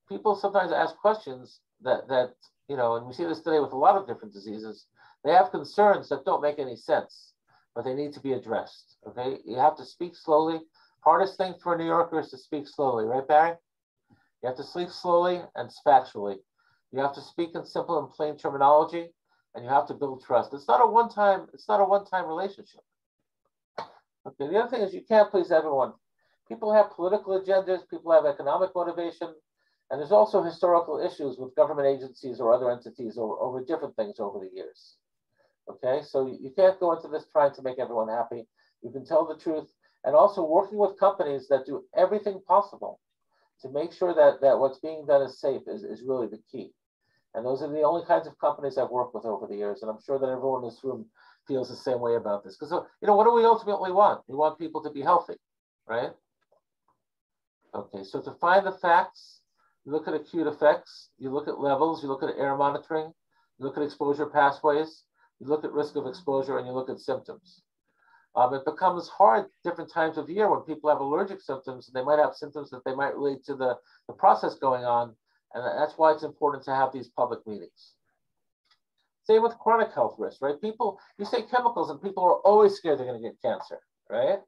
People sometimes ask questions that you know, and we see this today with a lot of different diseases, they have concerns that don't make any sense, but they need to be addressed, okay? You have to speak slowly. Hardest thing for a New Yorker is to speak slowly, right, Barry? You have to speak slowly and factually. You have to speak in simple and plain terminology, and you have to build trust. It's not a one-time relationship. Okay, the other thing is you can't please everyone. People have political agendas, people have economic motivation, and there's also historical issues with government agencies or other entities over different things over the years. Okay, so you can't go into this trying to make everyone happy. You can tell the truth, and also working with companies that do everything possible to make sure that what's being done is safe is really the key. And those are the only kinds of companies I've worked with over the years. And I'm sure that everyone in this room feels the same way about this. Because, you know, what do we ultimately want? We want people to be healthy, right? Okay, so to find the facts, you look at acute effects, you look at levels, you look at air monitoring, you look at exposure pathways, you look at risk of exposure, and you look at symptoms. It becomes hard different times of year when people have allergic symptoms, and they might have symptoms that they might relate to the process going on. And that's why it's important to have these public meetings. Same with chronic health risks, right? People, you say chemicals and people are always scared they're going to get cancer, right?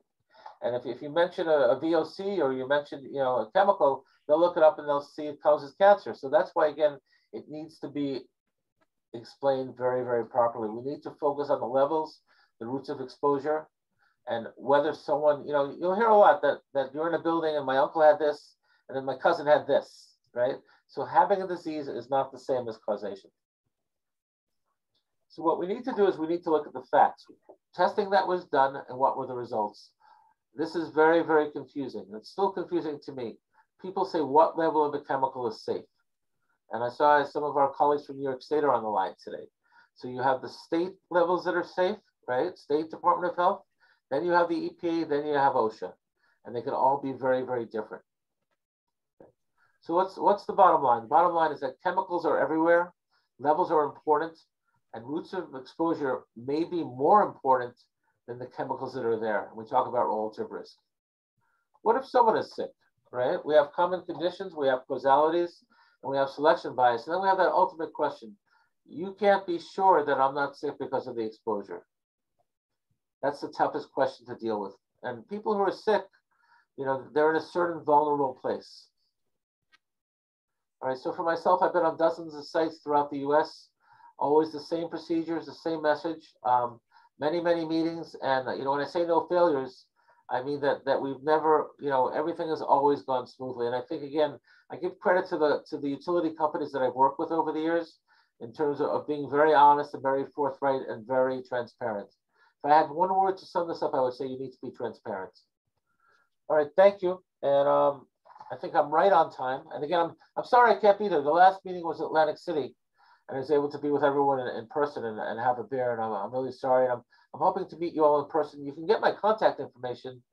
And if you mention a VOC or you mention, you know, a chemical, they'll look it up and they'll see it causes cancer. So that's why, again, it needs to be explained very, very properly. We need to focus on the levels, the routes of exposure, and whether someone, you know, you'll hear a lot that you're in a building and my uncle had this, and then my cousin had this, right? So having a disease is not the same as causation. So what we need to do is we need to look at the facts. Testing that was done and what were the results. This is very, very confusing. It's still confusing to me. People say what level of a chemical is safe. And I saw some of our colleagues from New York State are on the line today. So you have the state levels that are safe, right? State Department of Health. Then you have the EPA, then you have OSHA. And they can all be very, very different. So what's the bottom line? The bottom line is that chemicals are everywhere, levels are important, and routes of exposure may be more important than the chemicals that are there. And we talk about relative risk. What if someone is sick, right? We have common conditions, we have causalities, and we have selection bias. And then we have that ultimate question. You can't be sure that I'm not sick because of the exposure. That's the toughest question to deal with. And people who are sick, you know, they're in a certain vulnerable place. All right, so for myself, I've been on dozens of sites throughout the US, always the same procedures, the same message, many, many meetings. And, you know, when I say no failures, I mean that we've never, you know, everything has always gone smoothly. And I think, again, I give credit to the utility companies that I've worked with over the years in terms of being very honest and very forthright and very transparent. If I had one word to sum this up, I would say you need to be transparent. All right, thank you. And I think I'm right on time. And again, I'm sorry I can't be there. The last meeting was Atlantic City. and I was able to be with everyone in person and have a beer. And I'm really sorry. And I'm hoping to meet you all in person. You can get my contact information.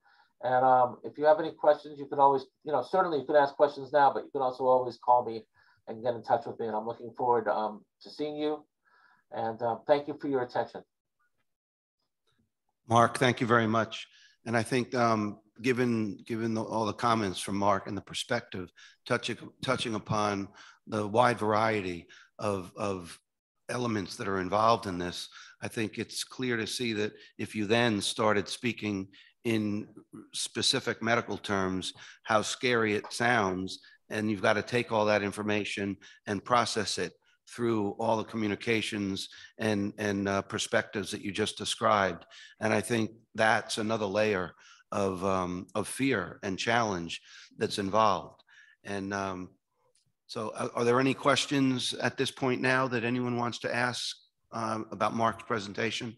And if you have any questions, you can always, certainly you can ask questions now, but you can also always call me and get in touch with me. And I'm looking forward to seeing you. And thank you for your attention. Marc, thank you very much. And I think given all the comments from Marc and the perspective, touching upon the wide variety of elements that are involved in this, I think it's clear to see that if you then started speaking in specific medical terms, how scary it sounds, and you've got to take all that information and process it through all the communications and perspectives that you just described. And I think that's another layer of fear and challenge that's involved. And so are there any questions at this point now that anyone wants to ask about Marc's presentation?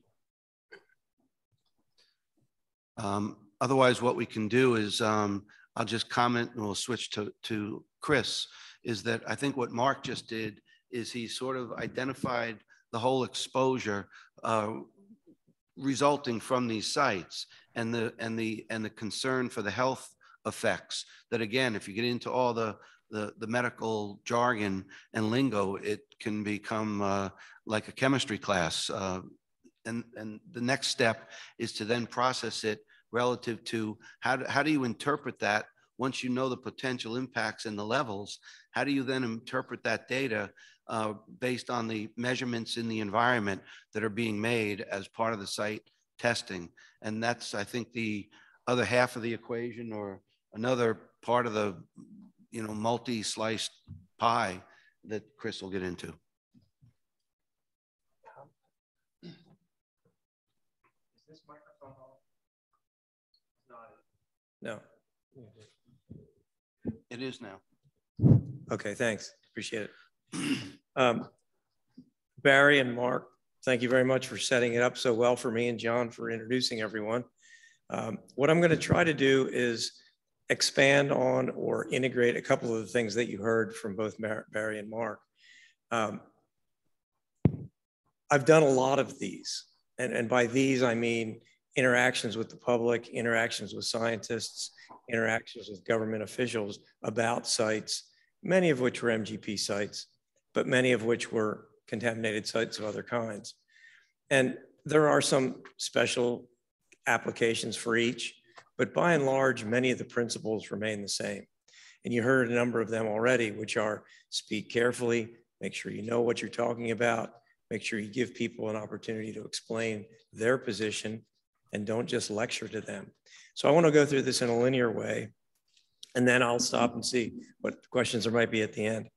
Otherwise, what we can do is I'll just comment and we'll switch to Chris, is that I think what Marc just did is he sort of identified the whole exposure resulting from these sites and the concern for the health effects that, again, if you get into all the medical jargon and lingo, it can become like a chemistry class. And the next step is to then process it relative to how do you interpret that once you know the potential impacts and the levels. How do you then interpret that data based on the measurements in the environment that are being made as part of the site testing? And that's, I think, the other half of the equation, or another part of the multi-sliced pie that Chris will get into. Is this microphone on? No. It is now. Okay, thanks. Appreciate it. Barry and Marc, thank you very much for setting it up so well for me, and John for introducing everyone. What I'm going to try to do is expand on or integrate a couple of the things that you heard from both Barry and Marc. I've done a lot of these, and by these I mean interactions with the public, interactions with scientists, interactions with government officials about sites, many of which were MGP sites, but many of which were contaminated sites of other kinds. And there are some special applications for each, but by and large, many of the principles remain the same. And you heard a number of them already, which are speak carefully, make sure you know what you're talking about, make sure you give people an opportunity to explain their position, and don't just lecture to them. So I want to go through this in a linear way, and then I'll stop and see what questions there might be at the end.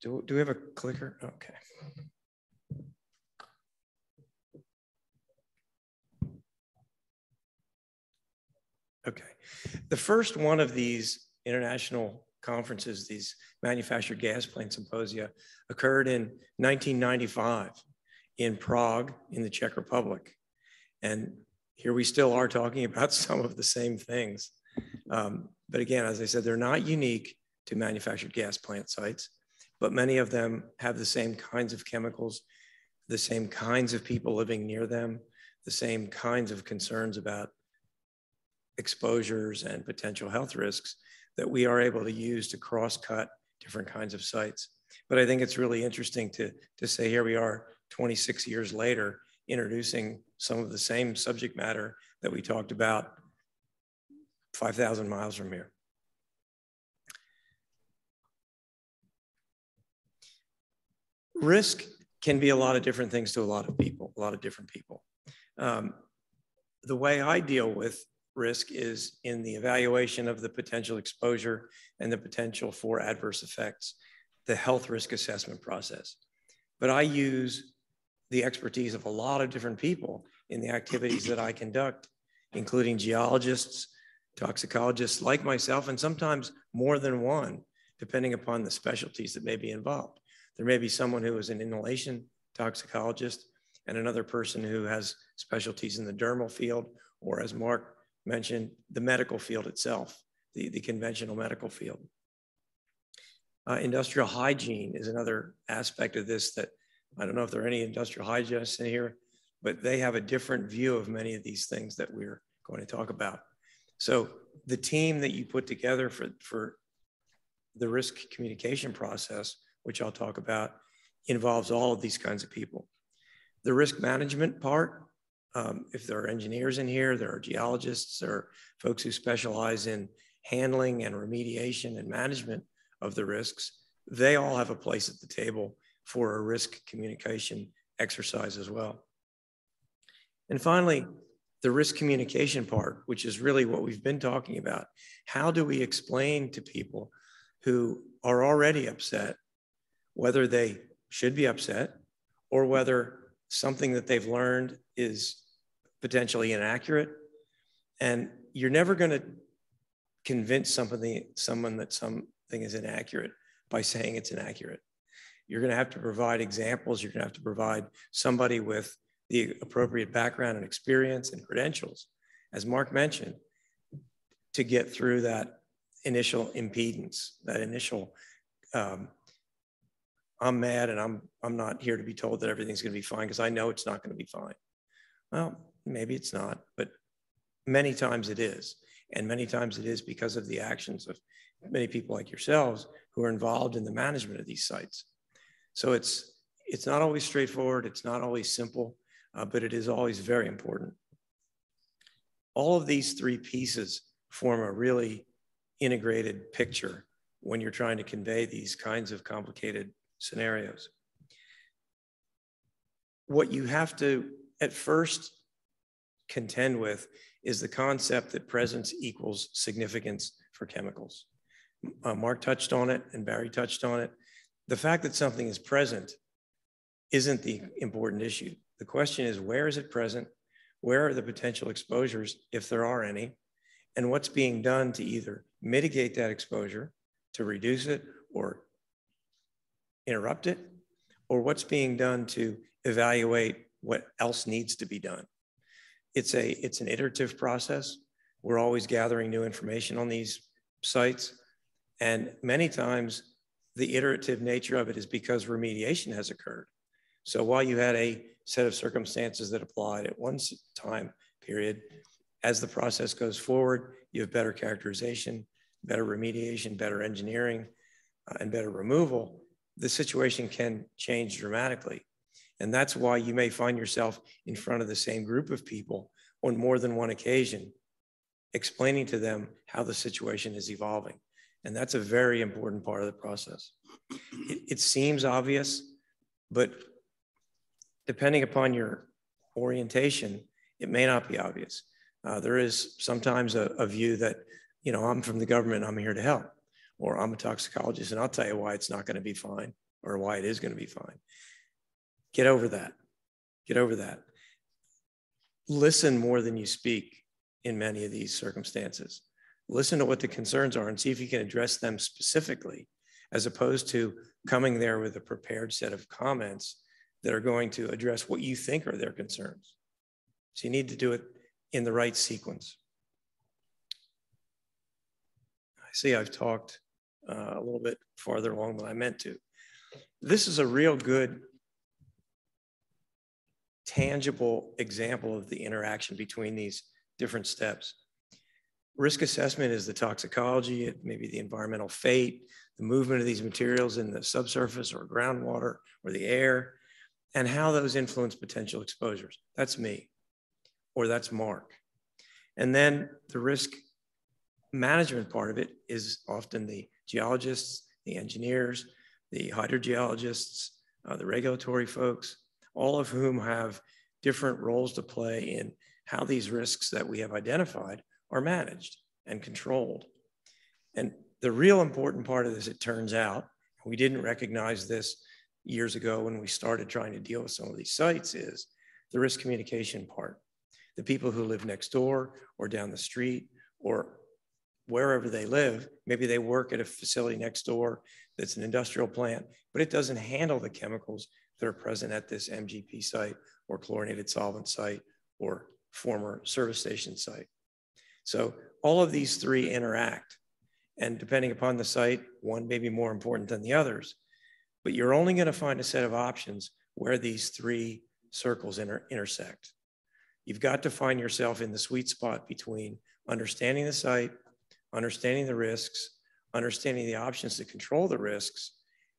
Do we have a clicker? Okay. Okay. The first one of these international conferences, these manufactured gas plant symposia, occurred in 1995 in Prague in the Czech Republic. And here we still are talking about some of the same things. But again, as I said, they're not unique to manufactured gas plant sites, but many of them have the same kinds of chemicals, the same kinds of people living near them, the same kinds of concerns about exposures and potential health risks that we are able to use to cross-cut different kinds of sites. But I think it's really interesting to say here we are 26 years later, introducing some of the same subject matter that we talked about 5,000 miles from here. Risk can be a lot of different things to a lot of people, a lot of different people. The way I deal with risk is in the evaluation of the potential exposure and the potential for adverse effects, the health risk assessment process. But I use the expertise of a lot of different people in the activities that I conduct, including geologists, toxicologists like myself, and sometimes more than one, depending upon the specialties that may be involved. There may be someone who is an inhalation toxicologist and another person who has specialties in the dermal field, or as Marc mentioned, the medical field itself, the conventional medical field. Industrial hygiene is another aspect of this that I don't know if there are any industrial hygienists in here, but they have a different view of many of these things that we're going to talk about. So the team that you put together for the risk communication process, which I'll talk about, involves all of these kinds of people. The risk management part, if there are engineers in here, there are geologists, there are folks who specialize in handling and remediation and management of the risks. They all have a place at the table for a risk communication exercise as well. And finally, the risk communication part, which is really what we've been talking about. How do we explain to people who are already upset whether they should be upset or whether something that they've learned is potentially inaccurate? And you're never going to convince someone that something is inaccurate by saying it's inaccurate. You're going to have to provide examples. You're going to have to provide somebody with the appropriate background and experience and credentials, as Marc mentioned, to get through that initial impedance, that initial, I'm mad and I'm not here to be told that everything's going to be fine because I know it's not going to be fine. Well, maybe it's not, but many times it is. And many times it is because of the actions of many people like yourselves who are involved in the management of these sites. So it's not always straightforward. It's not always simple, but it is always very important. All of these three pieces form a really integrated picture when you're trying to convey these kinds of complicated scenarios. What you have to at first contend with is the concept that presence equals significance for chemicals. Marc touched on it and Barry touched on it. The fact that something is present isn't the important issue. The question is, where is it present? Where are the potential exposures, if there are any? And what's being done to either mitigate that exposure, to reduce it or interrupt it, or what's being done to evaluate what else needs to be done. It's an iterative process. We're always gathering new information on these sites. And many times the iterative nature of it is because remediation has occurred. So while you had a set of circumstances that applied at one time period, as the process goes forward, you have better characterization, better remediation, better engineering, and better removal. The situation can change dramatically. And that's why you may find yourself in front of the same group of people on more than one occasion, explaining to them how the situation is evolving. And that's a very important part of the process. It seems obvious, but depending upon your orientation, it may not be obvious. There is sometimes a view that, you know, I'm from the government, I'm here to help, or I'm a toxicologist and I'll tell you why it's not going to be fine or why it is going to be fine. Get over that. Get over that. Listen more than you speak in many of these circumstances. Listen to what the concerns are and see if you can address them specifically, as opposed to coming there with a prepared set of comments that are going to address what you think are their concerns. So you need to do it in the right sequence. I see I've talked a little bit farther along than I meant to. This is a real good, tangible example of the interaction between these different steps. Risk assessment is the toxicology, it may be the environmental fate, the movement of these materials in the subsurface or groundwater or the air, and how those influence potential exposures. That's me, or that's Marc. And then the risk management part of it is often the geologists, the engineers, the hydrogeologists, the regulatory folks, all of whom have different roles to play in how these risks that we have identified are managed and controlled. And the real important part of this, it turns out, we didn't recognize this years ago when we started trying to deal with some of these sites, is the risk communication part. The people who live next door or down the street or wherever they live, maybe they work at a facility next door that's an industrial plant, but it doesn't handle the chemicals that are present at this MGP site or chlorinated solvent site or former service station site. So all of these three interact. And depending upon the site, one may be more important than the others. But you're only going to find a set of options where these three circles intersect. You've got to find yourself in the sweet spot between understanding the site, understanding the risks, understanding the options to control the risks,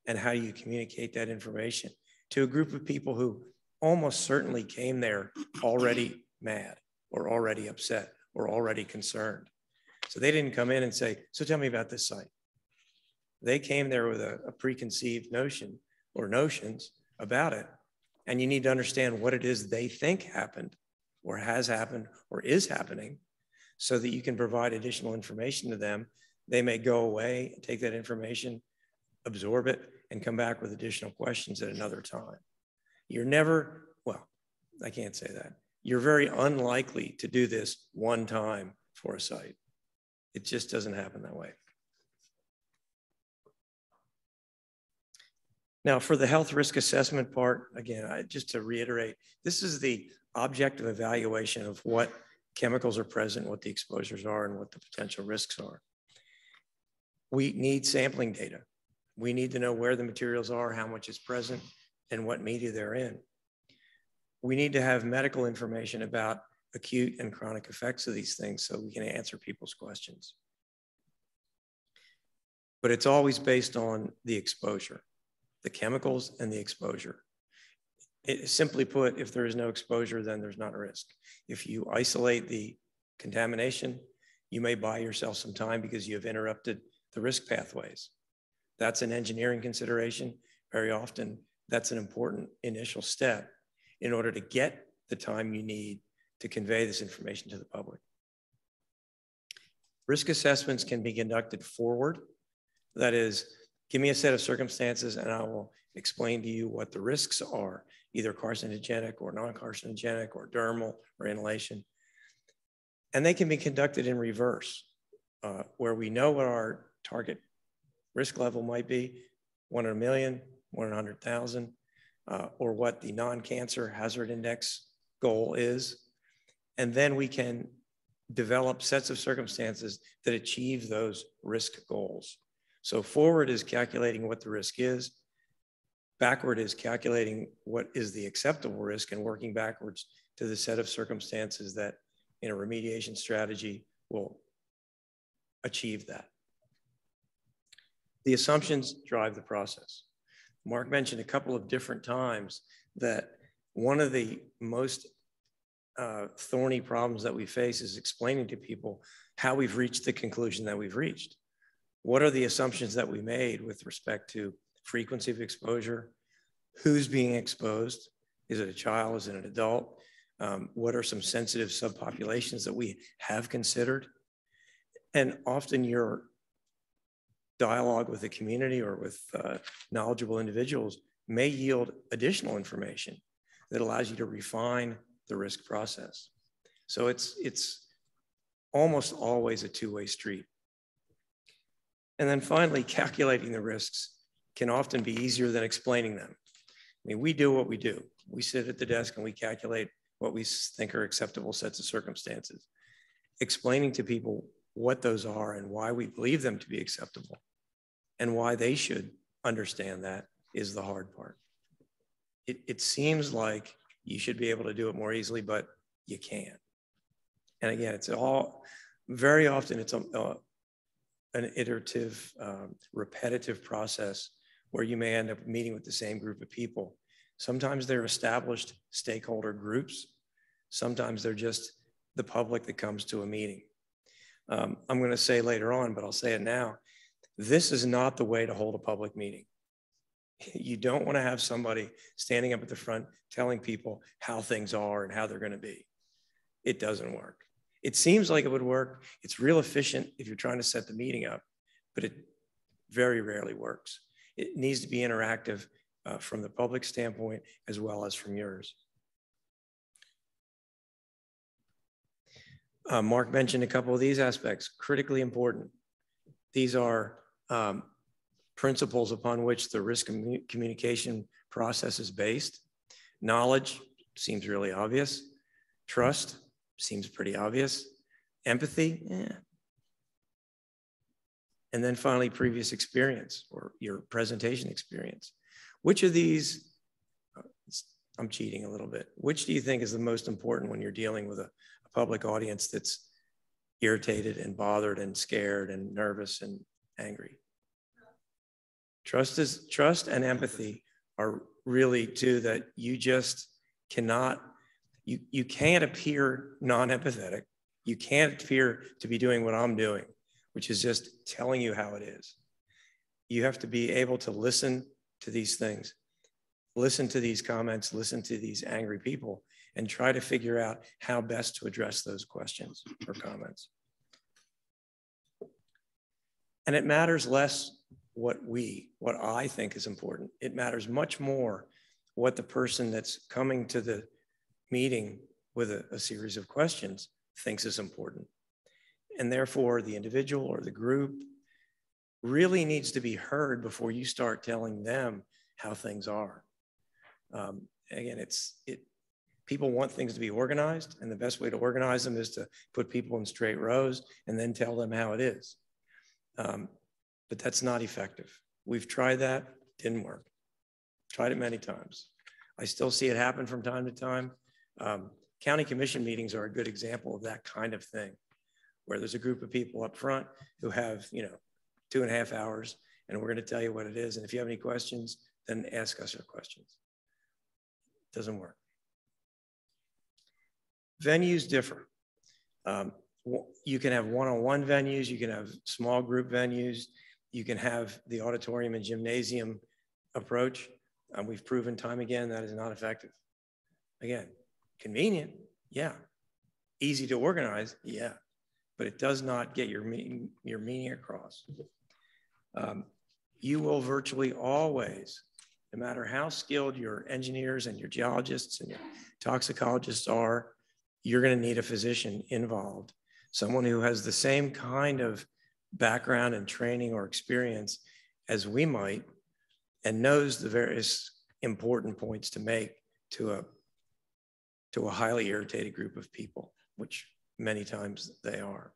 and how you communicate that information to a group of people who almost certainly came there already mad or already upset or already concerned. So they didn't come in and say, so tell me about this site. They came there with a preconceived notion or notions about it. And you need to understand what it is they think happened or has happened or is happening so that you can provide additional information to them. They may go away, take that information, absorb it, and come back with additional questions at another time. You're never, well, I can't say that. You're very unlikely to do this one time for a site. It just doesn't happen that way. Now, for the health risk assessment part, again, just to reiterate, this is the objective evaluation of what chemicals are present, what the exposures are, and what the potential risks are. We need sampling data. We need to know where the materials are, how much is present, and what media they're in. We need to have medical information about acute and chronic effects of these things so we can answer people's questions. But it's always based on the exposure, the chemicals and the exposure. Simply put, if there is no exposure, then there's not a risk. If you isolate the contamination, you may buy yourself some time because you have interrupted the risk pathways. That's an engineering consideration. Very often, that's an important initial step in order to get the time you need to convey this information to the public. Risk assessments can be conducted forward. That is, give me a set of circumstances and I will explain to you what the risks are, either carcinogenic or non-carcinogenic or dermal or inhalation. And they can be conducted in reverse, where we know what our target risk level might be, 1 in a million, 1 in 100,000, or what the non-cancer hazard index goal is. And then we can develop sets of circumstances that achieve those risk goals. So forward is calculating what the risk is. Backward is calculating what is the acceptable risk and working backwards to the set of circumstances that in a remediation strategy will achieve that. The assumptions drive the process. Marc mentioned a couple of different times that one of the most thorny problems that we face is explaining to people how we've reached the conclusion that we've reached. What are the assumptions that we made with respect to frequency of exposure? Who's being exposed? Is it a child? Is it an adult? What are some sensitive subpopulations that we have considered? And often your dialogue with the community or with knowledgeable individuals may yield additional information that allows you to refine the risk process. So it's almost always a two-way street. And then finally, calculating the risks can often be easier than explaining them. I mean, we do what we do. We sit at the desk and we calculate what we think are acceptable sets of circumstances. Explaining to people what those are and why we believe them to be acceptable and why they should understand that is the hard part. It seems like you should be able to do it more easily, but you can't. And again, it's all, very often it's an iterative, repetitive process where you may end up meeting with the same group of people. Sometimes they're established stakeholder groups. Sometimes they're just the public that comes to a meeting. I'm going to say later on, but I'll say it now. This is not the way to hold a public meeting. You don't want to have somebody standing up at the front telling people how things are and how they're going to be. It doesn't work. It seems like it would work. It's real efficient if you're trying to set the meeting up, but it very rarely works. It needs to be interactive from the public standpoint as well as from yours. Marc mentioned a couple of these aspects, critically important. These are principles upon which the risk communication process is based. Knowledge seems really obvious. Trust seems pretty obvious. Empathy, And then finally, previous experience or your presentation experience. Which of these, I'm cheating a little bit, which do you think is the most important when you're dealing with a public audience that's irritated and bothered and scared and nervous and angry? Trust and empathy are really two that you just cannot, you can't appear non-empathetic. You can't appear to be doing what I'm doing, which is just telling you how it is. You have to be able to listen to these things, listen to these comments, listen to these angry people, and try to figure out how best to address those questions or comments. And it matters less what I think is important. It matters much more what the person that's coming to the meeting with a series of questions thinks is important. And therefore, the individual or the group really needs to be heard before you start telling them how things are. Again, people want things to be organized, and the best way to organize them is to put people in straight rows and then tell them how it is. But that's not effective. We've tried that, didn't work. Tried it many times. I still see it happen from time to time. County commission meetings are a good example of that kind of thing, where there's a group of people up front who have, 2.5 hours, and we're going to tell you what it is. And if you have any questions, then ask us your questions. It doesn't work. Venues differ. You can have one-on-one venues, you can have small group venues, you can have the auditorium and gymnasium approach. We've proven time again that is not effective. Again, convenient, yeah. Easy to organize, yeah. But it does not get your meaning across. You will virtually always, no matter how skilled your engineers and your geologists and your toxicologists are, you're going to need a physician involved, someone who has the same kind of background and training or experience as we might, and knows the various important points to make to a highly irritated group of people, which many times they are.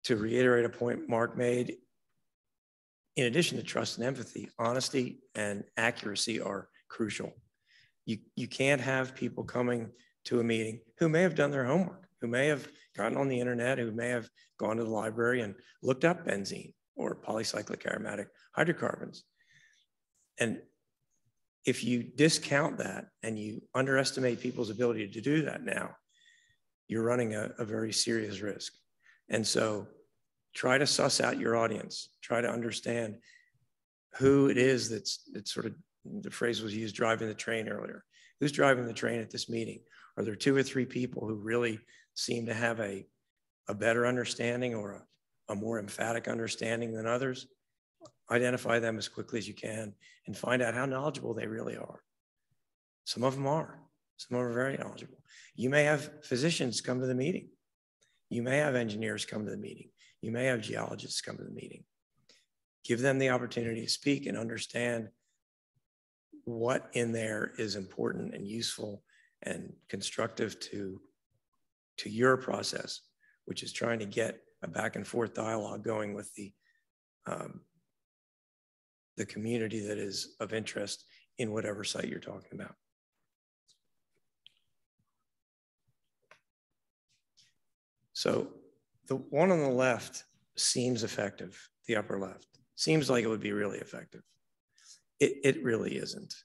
To reiterate a point Marc made, in addition to trust and empathy, honesty and accuracy are crucial. You can't have people coming to a meeting who may have done their homework, who may have gotten on the internet, who may have gone to the library and looked up benzene or polycyclic aromatic hydrocarbons. And if you discount that and you underestimate people's ability to do that now, you're running a very serious risk. And so try to suss out your audience, try to understand who it is that's sort of, the phrase was used, driving the train earlier. Who's driving the train at this meeting? Are there 2 or 3 people who really seem to have a better understanding or a more emphatic understanding than others? Identify them as quickly as you can and find out how knowledgeable they really are. Some of them are. Some are very knowledgeable. You may have physicians come to the meeting. You may have engineers come to the meeting. You may have geologists come to the meeting. Give them the opportunity to speak and understand what in there is important and useful and constructive to your process, which is trying to get a back and forth dialogue going with the community that is of interest in whatever site you're talking about. So the one on the left seems effective, the upper left. Seems like it would be really effective. It really isn't.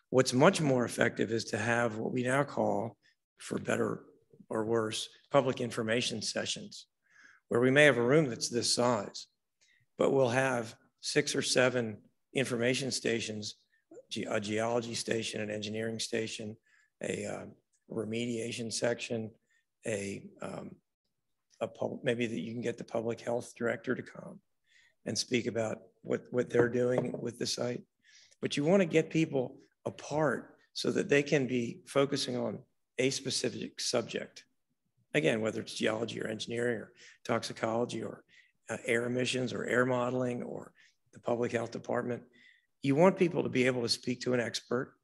What's much more effective is to have what we now call, for better or worse, public information sessions, where we may have a room that's this size, but we'll have 6 or 7 information stations, a geology station, an engineering station, a remediation section, maybe that you can get the public health director to come and speak about what they're doing with the site. But you want to get people apart so that they can be focusing on a specific subject. Again, whether it's geology or engineering or toxicology or air emissions or air modeling or the public health department. You want people to be able to speak to an expert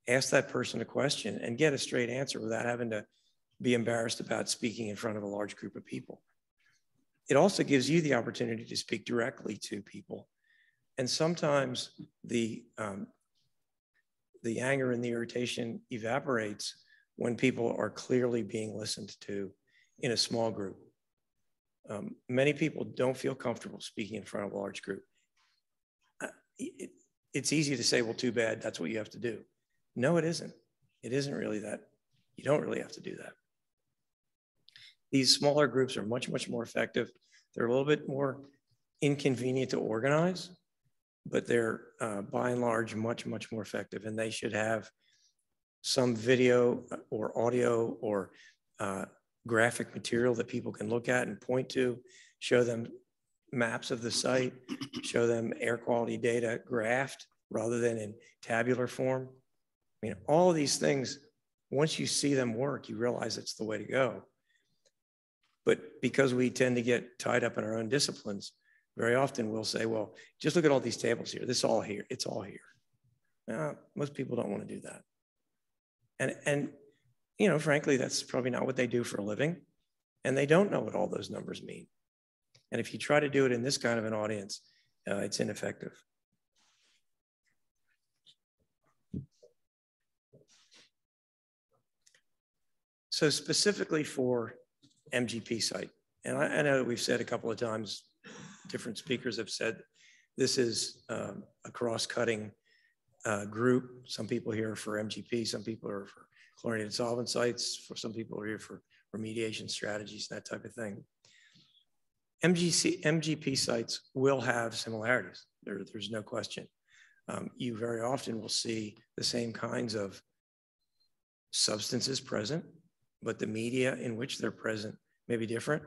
ask that person a question and get a straight answer without having to be embarrassed about speaking in front of a large group of people. It also gives you the opportunity to speak directly to people. And sometimes the anger and the irritation evaporates when people are clearly being listened to in a small group. Many people don't feel comfortable speaking in front of a large group. It's easy to say, well, too bad, that's what you have to do. No, it isn't. It isn't really that. You don't really have to do that. These smaller groups are much, much more effective. They're a little bit more inconvenient to organize, but they're by and large much, much more effective. And they should have some video or audio or graphic material that people can look at and point to, show them maps of the site, show them air quality data graphed rather than in tabular form. I mean, all of these things, once you see them work, you realize it's the way to go. But because we tend to get tied up in our own disciplines, very often we'll say, well, just look at all these tables here. This all here, it's all here. No, most people don't want to do that. And you know, frankly, that's probably not what they do for a living. And they don't know what all those numbers mean. And if you try to do it in this kind of an audience, it's ineffective. So specifically for MGP site, and I know we've said a couple of times, different speakers have said, this is a cross-cutting group. Some people here are for MGP, some people are for chlorinated solvent sites, for some people are here for remediation strategies, that type of thing. MGP sites will have similarities. There's no question. You very often will see the same kinds of substances present, but the media in which they're present may be different.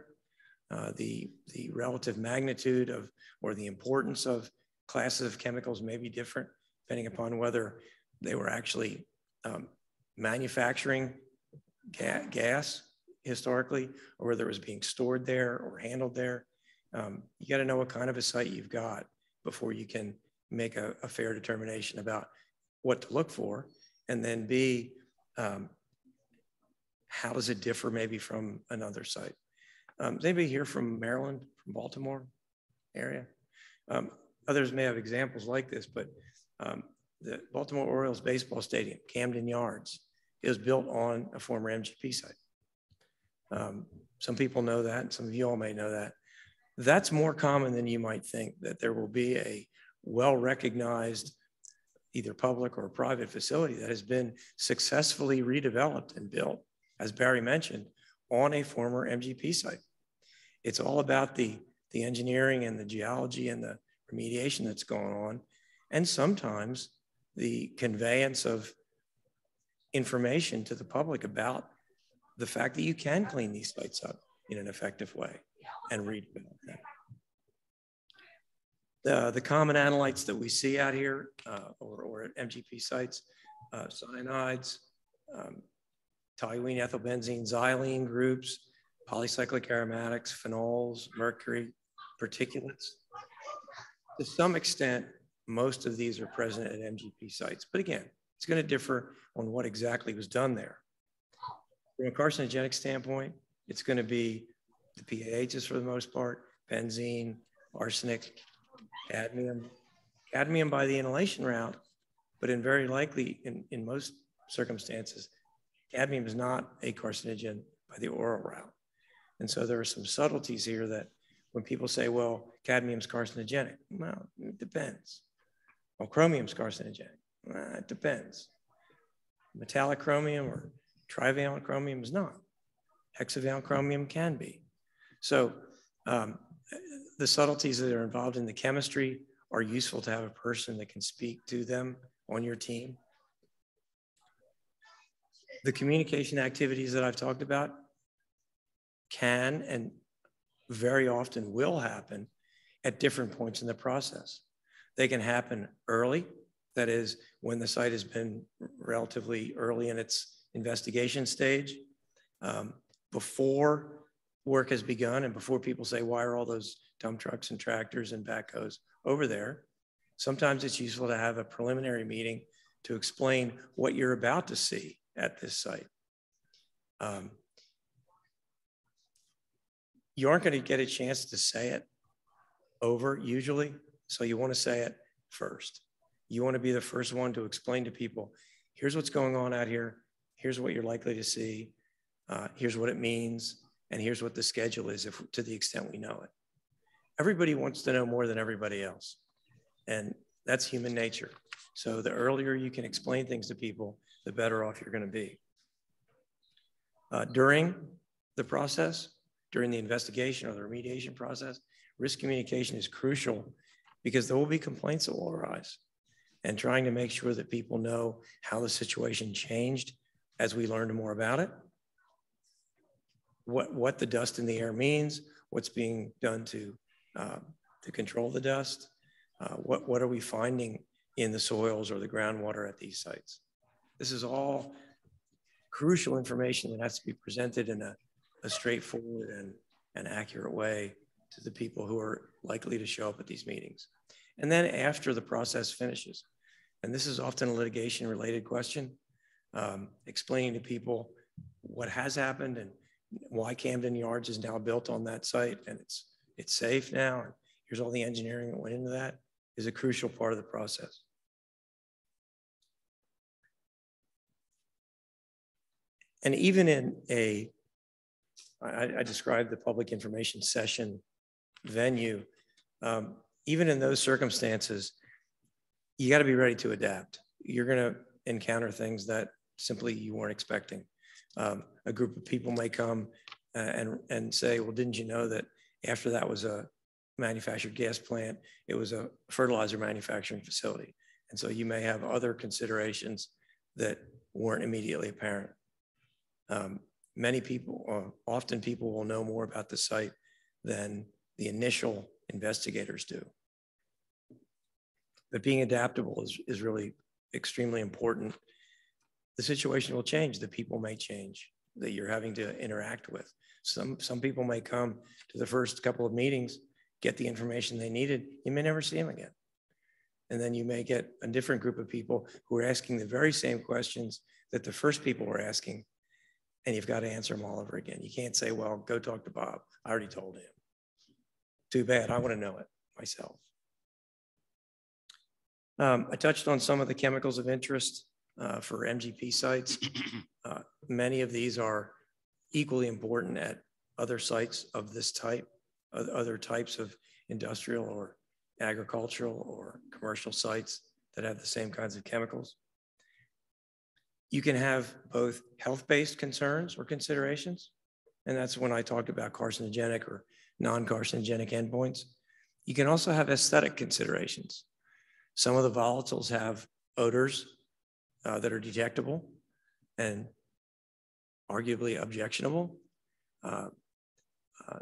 The relative magnitude of, or the importance of classes of chemicals may be different, depending upon whether they were actually manufacturing gas historically, or whether it was being stored there or handled there. You got to know what kind of a site you've got before you can make a fair determination about what to look for. And then B, how does it differ maybe from another site? Is anybody here from Maryland, from Baltimore area? Others may have examples like this, but the Baltimore Orioles baseball stadium, Camden Yards, is built on a former MGP site. Some people know that, and some of you all may know that. That's more common than you might think, that there will be a well-recognized, either public or private facility that has been successfully redeveloped and built, as Barry mentioned, on a former MGP site. It's all about the engineering and the geology and the remediation that's going on, and sometimes the conveyance of information to the public about the fact that you can clean these sites up in an effective way and redevelop them. The common analytes that we see out here or at MGP sites, cyanides, toluene, ethylbenzene, xylene groups, polycyclic aromatics, phenols, mercury, particulates. To some extent, most of these are present at MGP sites. But again, it's going to differ on what exactly was done there. From a carcinogenic standpoint, it's going to be the PAHs for the most part, benzene, arsenic, cadmium. Cadmium by the inhalation route, but in very likely, in most circumstances, cadmium is not a carcinogen by the oral route. And so there are some subtleties here that when people say, well, cadmium's carcinogenic, well, it depends. Well, chromium's carcinogenic, it depends. Metallic chromium or trivalent chromium is not. Hexavalent chromium can be. So the subtleties that are involved in the chemistry are useful to have a person that can speak to them on your team. The communication activities that I've talked about can and very often will happen at different points in the process. They can happen early, that is when the site has been relatively early in its investigation stage, before work has begun and before people say, why are all those dump trucks and tractors and backhoes over there? Sometimes it's useful to have a preliminary meeting to explain what you're about to see at this site. You aren't going to get a chance to say it over usually, so you want to say it first. You want to be the first one to explain to people, here's what's going on out here, here's what you're likely to see, here's what it means, and here's what the schedule is to the extent we know it. Everybody wants to know more than everybody else, and that's human nature. So the earlier you can explain things to people, the better off you're going to be. During the process, during the investigation or the remediation process, risk communication is crucial because there will be complaints that will arise, and trying to make sure that people know how the situation changed as we learned more about it, what the dust in the air means, what's being done to control the dust, what are we finding in the soils or the groundwater at these sites. This is all crucial information that has to be presented in a straightforward and accurate way to the people who are likely to show up at these meetings. And then after the process finishes, and this is often a litigation related question, explaining to people what has happened and why Camden Yards is now built on that site and it's safe now, and here's all the engineering that went into that, is a crucial part of the process. And even in I described the public information session venue, even in those circumstances, you got to be ready to adapt. You're going to encounter things that simply you weren't expecting. A group of people may come and say, well, didn't you know that after that was a manufactured gas plant, it was a fertilizer manufacturing facility. And so you may have other considerations that weren't immediately apparent. Many people, often people will know more about the site than the initial investigators do. But being adaptable is really extremely important. The situation will change, the people may change that you're having to interact with. Some people may come to the first couple of meetings, get the information they needed, you may never see them again. And then you may get a different group of people who are asking the very same questions that the first people were asking, and you've got to answer them all over again. You can't say, well, go talk to Bob. I already told him. Too bad, I want to know it myself. I touched on some of the chemicals of interest for MGP sites. Many of these are equally important at other sites of this type, other types of industrial or agricultural or commercial sites that have the same kinds of chemicals. You can have both health-based concerns or considerations, and that's when I talked about carcinogenic or non-carcinogenic endpoints. You can also have aesthetic considerations. Some of the volatiles have odors that are detectable and arguably objectionable.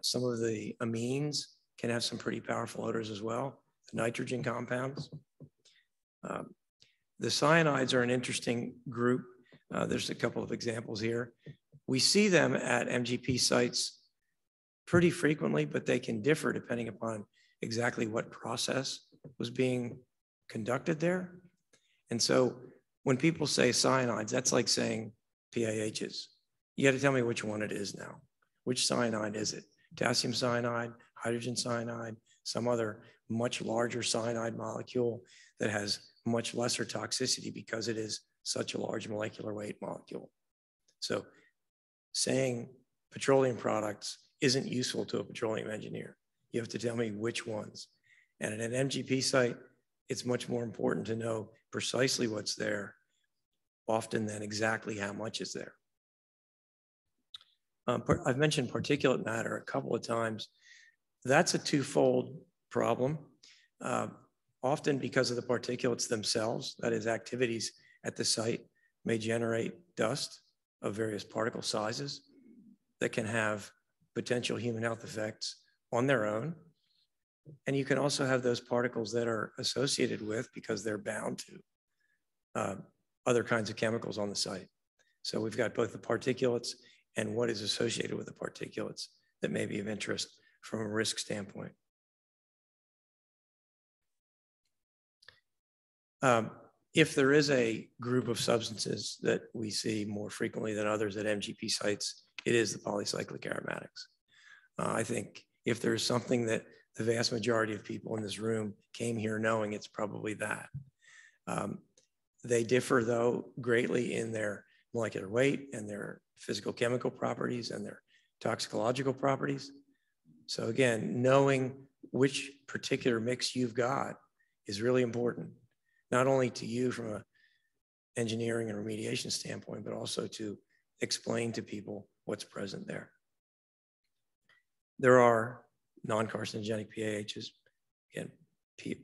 Some of the amines can have some pretty powerful odors as well, the nitrogen compounds. The cyanides are an interesting group. There's a couple of examples here. We see them at MGP sites pretty frequently, but they can differ depending upon exactly what process was being conducted there. And so when people say cyanides, that's like saying PAHs. You got to tell me which one it is now. Which cyanide is it? Potassium cyanide, hydrogen cyanide, some other much larger cyanide molecule that has much lesser toxicity because it is such a large molecular weight molecule. So saying petroleum products isn't useful to a petroleum engineer. You have to tell me which ones. And at an MGP site, it's much more important to know precisely what's there often than exactly how much is there. I've mentioned particulate matter a couple of times. That's a twofold problem. Often because of the particulates themselves, that is, activities at the site may generate dust of various particle sizes that can have potential human health effects on their own. And you can also have those particles that are associated with, because they're bound to other kinds of chemicals on the site. So we've got both the particulates and what is associated with the particulates that may be of interest from a risk standpoint. If there is a group of substances that we see more frequently than others at MGP sites, it is the polycyclic aromatics. I think if there's something that the vast majority of people in this room came here knowing, it's probably that. They differ, though, greatly in their molecular weight and their physical chemical properties and their toxicological properties. So again, knowing which particular mix you've got is really important, not only to you from an engineering and remediation standpoint, but also to explain to people what's present there. There are non-carcinogenic PAHs, again,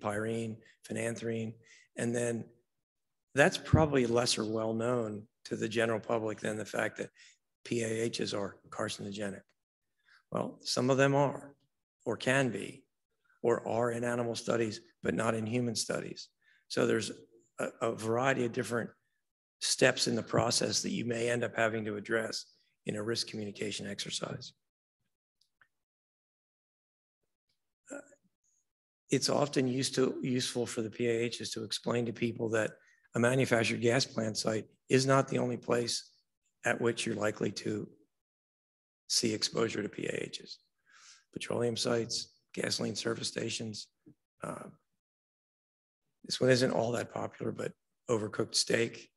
pyrene, phenanthrene, and then that's probably lesser well known to the general public than the fact that PAHs are carcinogenic. Well, some of them are, or can be, or are in animal studies, but not in human studies. So there's a variety of different steps in the process that you may end up having to address in a risk communication exercise. It's often useful for the PAHs to explain to people that a manufactured gas plant site is not the only place at which you're likely to see exposure to PAHs. Petroleum sites, gasoline service stations. This one isn't all that popular, but overcooked steak.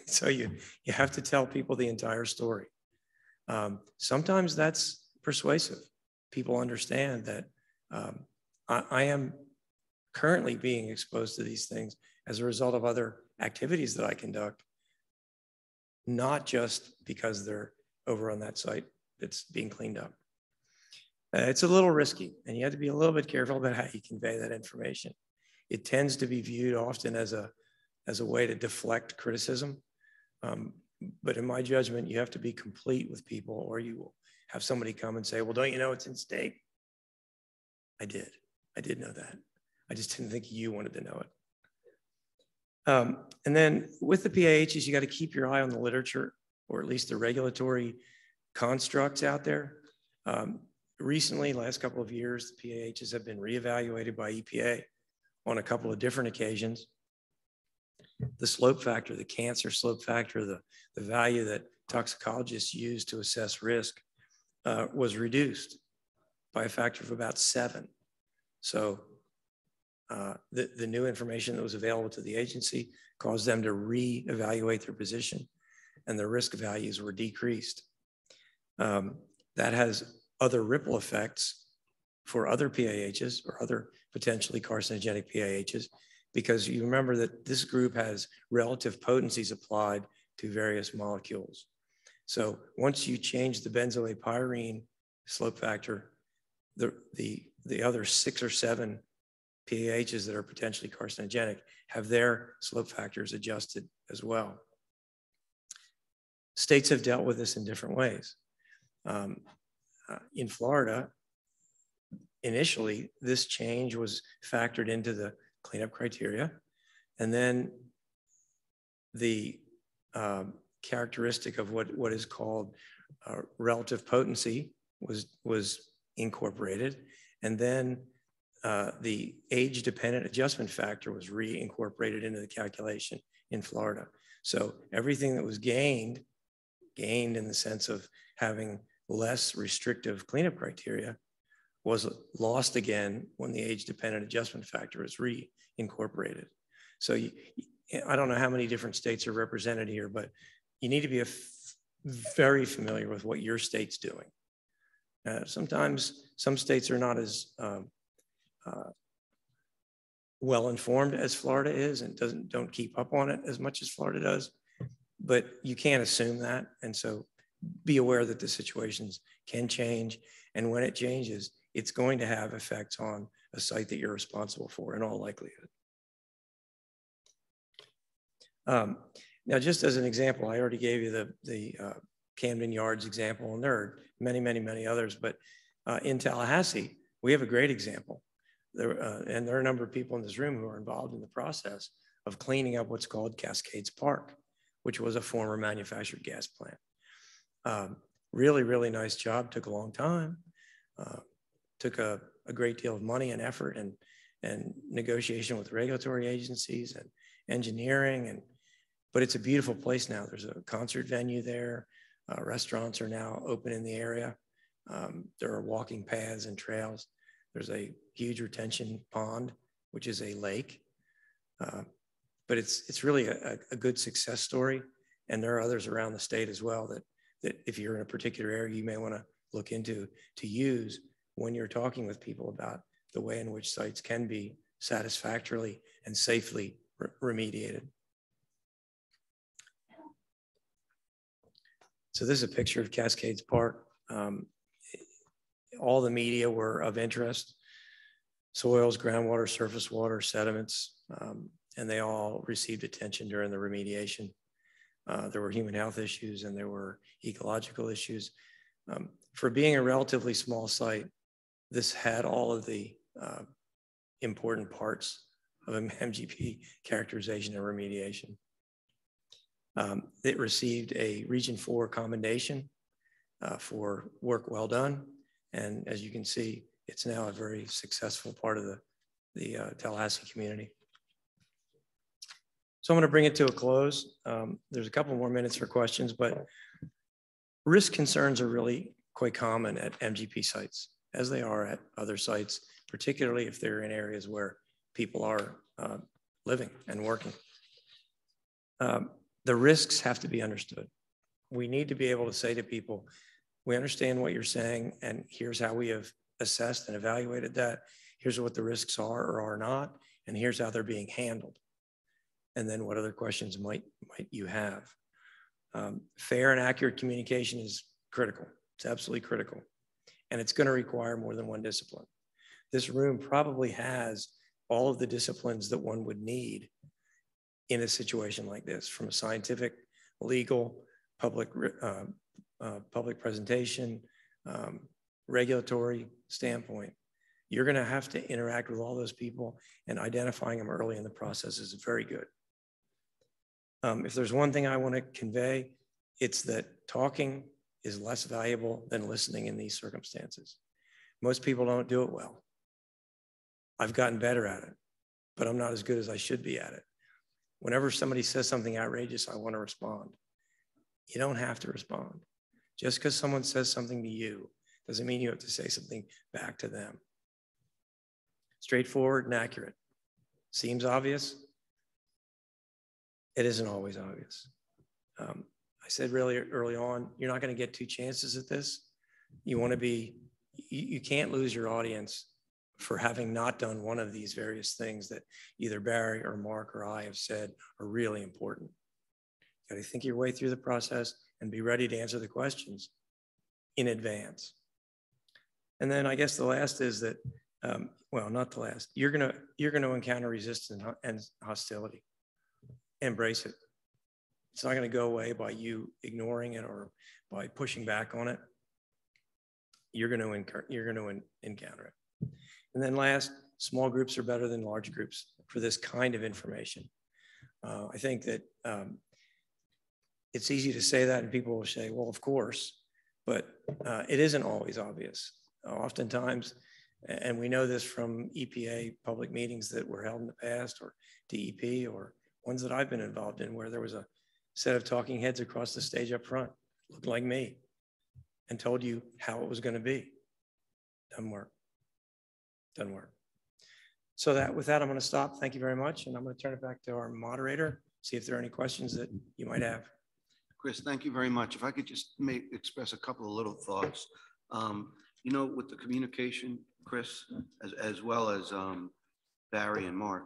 So you have to tell people the entire story. Sometimes that's persuasive. People understand that I am currently being exposed to these things as a result of other activities that I conduct, not just because they're over on that site that's being cleaned up. It's a little risky, and you have to be a little bit careful about how you convey that information. It tends to be viewed often as a way to deflect criticism. But in my judgment, you have to be complete with people, or you will have somebody come and say, well, don't you know it's in steak? I did know that. I just didn't think you wanted to know it. And then with the PAHs, you got to keep your eye on the literature, or at least the regulatory constructs out there. Recently, last couple of years, the PAHs have been reevaluated by EPA on a couple of different occasions. The slope factor, the cancer slope factor, the value that toxicologists use to assess risk was reduced by a factor of about 7. So the new information that was available to the agency caused them to reevaluate their position, and their risk values were decreased. That has other ripple effects for other PAHs or other potentially carcinogenic PAHs, because you remember that this group has relative potencies applied to various molecules. So once you change the benzoate pyrene slope factor, the other 6 or 7 PAHs that are potentially carcinogenic have their slope factors adjusted as well. States have dealt with this in different ways. In Florida, initially, this change was factored into the cleanup criteria. And then the characteristic of what is called relative potency was incorporated. And then the age-dependent adjustment factor was reincorporated into the calculation in Florida. So everything that was gained in the sense of having less restrictive cleanup criteria was lost again when the age-dependent adjustment factor is reincorporated. So I don't know how many different states are represented here, but you need to be very familiar with what your state's doing. Sometimes some states are not as well informed as Florida is, and don't keep up on it as much as Florida does, but you can't assume that. And so be aware that the situations can change, and when it changes, it's going to have effects on a site that you're responsible for in all likelihood. Now, just as an example, I already gave you the Camden Yards example, and there are many, many, many others, but in Tallahassee, we have a great example. And there are a number of people in this room who are involved in the process of cleaning up what's called Cascades Park, which was a former manufactured gas plant. Really, really nice job, took a long time, took a great deal of money and effort and negotiation with regulatory agencies engineering, but it's a beautiful place now. There's a concert venue there. Restaurants are now open in the area. There are walking paths and trails. There's a huge retention pond, which is a lake. But it's really a good success story. And there are others around the state as well that if you're in a particular area, you may want to look into to use when you're talking with people about the way in which sites can be satisfactorily and safely remediated. So this is a picture of Cascades Park. All the media were of interest: soils, groundwater, surface water, sediments, and they all received attention during the remediation. There were human health issues and there were ecological issues. For being a relatively small site, this had all of the important parts of an MGP characterization and remediation. It received a Region 4 commendation for work well done. And as you can see, it's now a very successful part of the Tallahassee community. So I'm going to bring it to a close. There's a couple more minutes for questions, but risk concerns are really quite common at MGP sites, as they are at other sites, particularly if they're in areas where people are living and working. The risks have to be understood. We need to be able to say to people, we understand what you're saying, and here's how we have assessed and evaluated that. Here's what the risks are or are not, and here's how they're being handled. And then what other questions might you have? Fair and accurate communication is critical. It's absolutely critical. And it's going to require more than one discipline. This room probably has all of the disciplines that one would need in a situation like this, from a scientific, legal, public presentation, regulatory standpoint. You're going to have to interact with all those people, and identifying them early in the process is very good. If there's one thing I want to convey, it's that talking is less valuable than listening in these circumstances. Most people don't do it well. I've gotten better at it, but I'm not as good as I should be at it. Whenever somebody says something outrageous, I want to respond. You don't have to respond. Just because someone says something to you doesn't mean you have to say something back to them. Straightforward and accurate. Seems obvious. It isn't always obvious. I said really early on, you're not going to get two chances at this. You want to be, you can't lose your audience for having not done one of these various things that either Barry or Marc or I have said are really important. You got to think your way through the process and be ready to answer the questions in advance. And then I guess the last is that, well, not the last, you're gonna encounter resistance and hostility. Embrace it. It's not going to go away by you ignoring it or by pushing back on it. You're going to encounter it. And then last, small groups are better than large groups for this kind of information. I think that it's easy to say that, and people will say, well, of course, but it isn't always obvious. Oftentimes, and we know this from EPA public meetings that were held in the past, or DEP, or ones that I've been involved in, where there was a set of talking heads across the stage up front, looked like me, and told you how it was going to be. Doesn't work. Doesn't work. So with that, I'm going to stop. Thank you very much. And I'm going to turn it back to our moderator, see if there are any questions that you might have. Chris, thank you very much. If I could just express a couple of little thoughts. You know, with the communication, Chris, as well as Barry and Marc,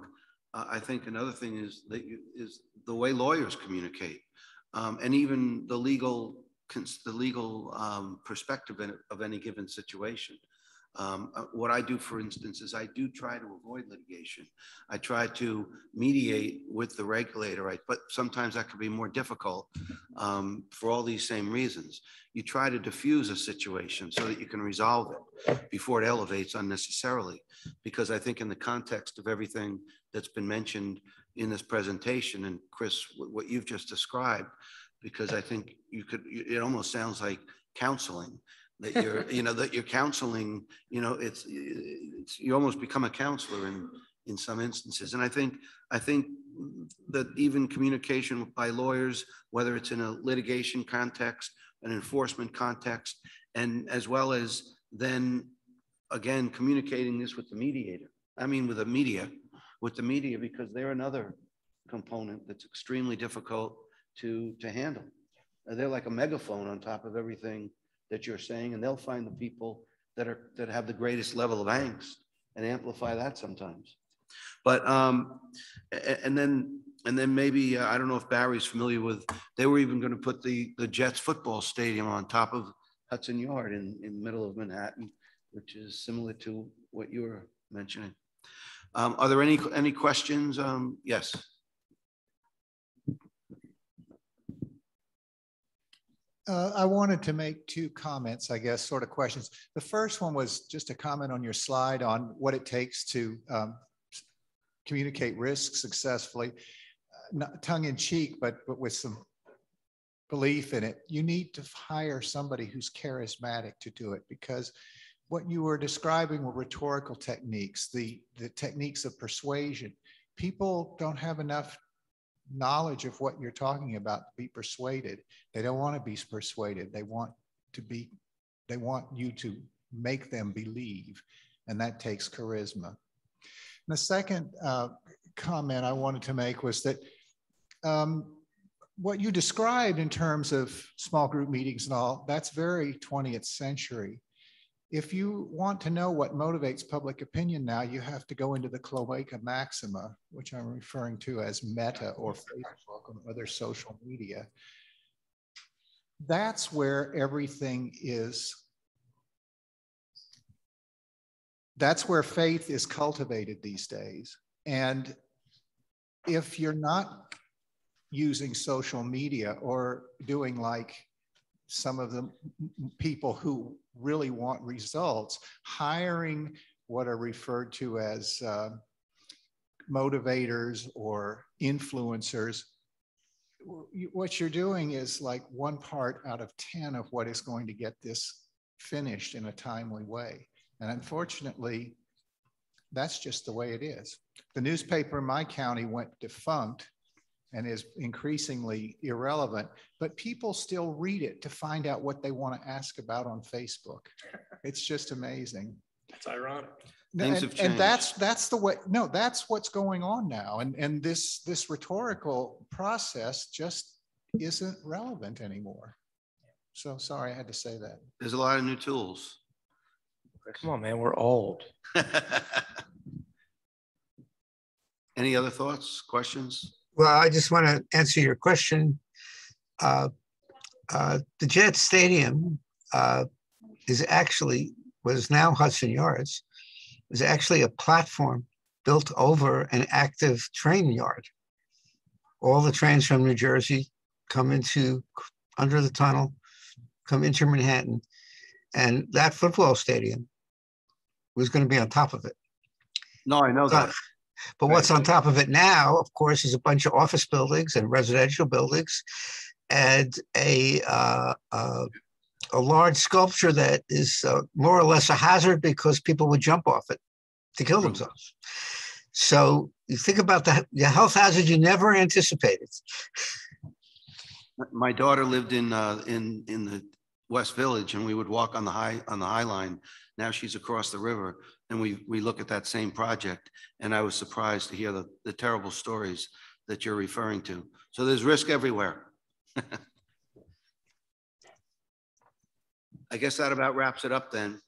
I think another thing is the way lawyers communicate, and even the legal perspective of any given situation. What I do, for instance, is I do try to avoid litigation. I try to mediate with the regulator, but sometimes that could be more difficult for all these same reasons. You try to diffuse a situation so that you can resolve it before it elevates unnecessarily. Because I think in the context of everything that's been mentioned in this presentation, and Chris, what you've just described, because I think it almost sounds like counseling. That you're, that you're counseling, you almost become a counselor in some instances. And I think that even communication by lawyers, whether it's in a litigation context, an enforcement context, and as well as then again communicating this with the mediator. I mean, with the media, because they're another component that's extremely difficult to handle. They're like a megaphone on top of everything that you're saying, and they'll find the people that have the greatest level of angst and amplify that sometimes. But and then maybe I don't know if Barry's familiar with. They were even going to put the Jets football stadium on top of Hudson Yard in the middle of Manhattan, which is similar to what you were mentioning. Are there any questions? Yes. I wanted to make two comments, I guess, sort of questions. The first one was just a comment on your slide on what it takes to communicate risk successfully, not tongue in cheek, but with some belief in it. You need to hire somebody who's charismatic to do it, because what you were describing were rhetorical techniques, the techniques of persuasion. People don't have enough knowledge of what you're talking about to be persuaded. They don't want to be persuaded. They want you to make them believe, and that takes charisma. And the second comment I wanted to make was that what you described in terms of small group meetings and all, that's very 20th century. If you want to know what motivates public opinion now, you have to go into the cloaca maxima, which I'm referring to as Meta or Facebook or other social media. That's where everything is. That's where faith is cultivated these days. And if you're not using social media or doing like some of the people who really want results, hiring what are referred to as motivators or influencers, what you're doing is like 1 part out of 10 of what is going to get this finished in a timely way. And unfortunately, that's just the way it is. The newspaper in my county went defunct and is increasingly irrelevant, but people still read it to find out what they want to ask about on Facebook. It's just amazing. That's ironic. Things have changed. And that's the way, no, that's what's going on now. And this rhetorical process just isn't relevant anymore. So sorry, I had to say that. There's a lot of new tools. Come on, man, we're old. Any other thoughts, questions? Well, I just want to answer your question. The Jet Stadium was now Hudson Yards, is actually a platform built over an active train yard. All the trains from New Jersey come under the tunnel, come into Manhattan, and that football stadium was going to be on top of it. No, I know that. But what's on top of it now, of course, is a bunch of office buildings and residential buildings, and a large sculpture that is more or less a hazard because people would jump off it to kill themselves. So you think about the health hazard you never anticipated. My daughter lived in the West Village, and we would walk on the High Line. Now she's across the river, and we look at that same project, and I was surprised to hear the terrible stories that you're referring to. So there's risk everywhere. I guess that about wraps it up then,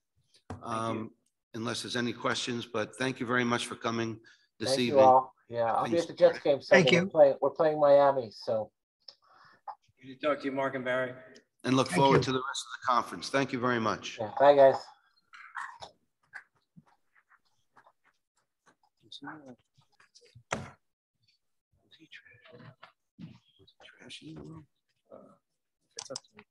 unless there's any questions, but thank you very much for coming this evening. Thank you all. Yeah, I'll be at the Jets game Sunday. Thank you. We're playing Miami, so. Good to talk to you, Mark and Barry. And look forward to the rest of the conference. Thank you very much. Yeah, bye, guys. Trashy? It's up to me.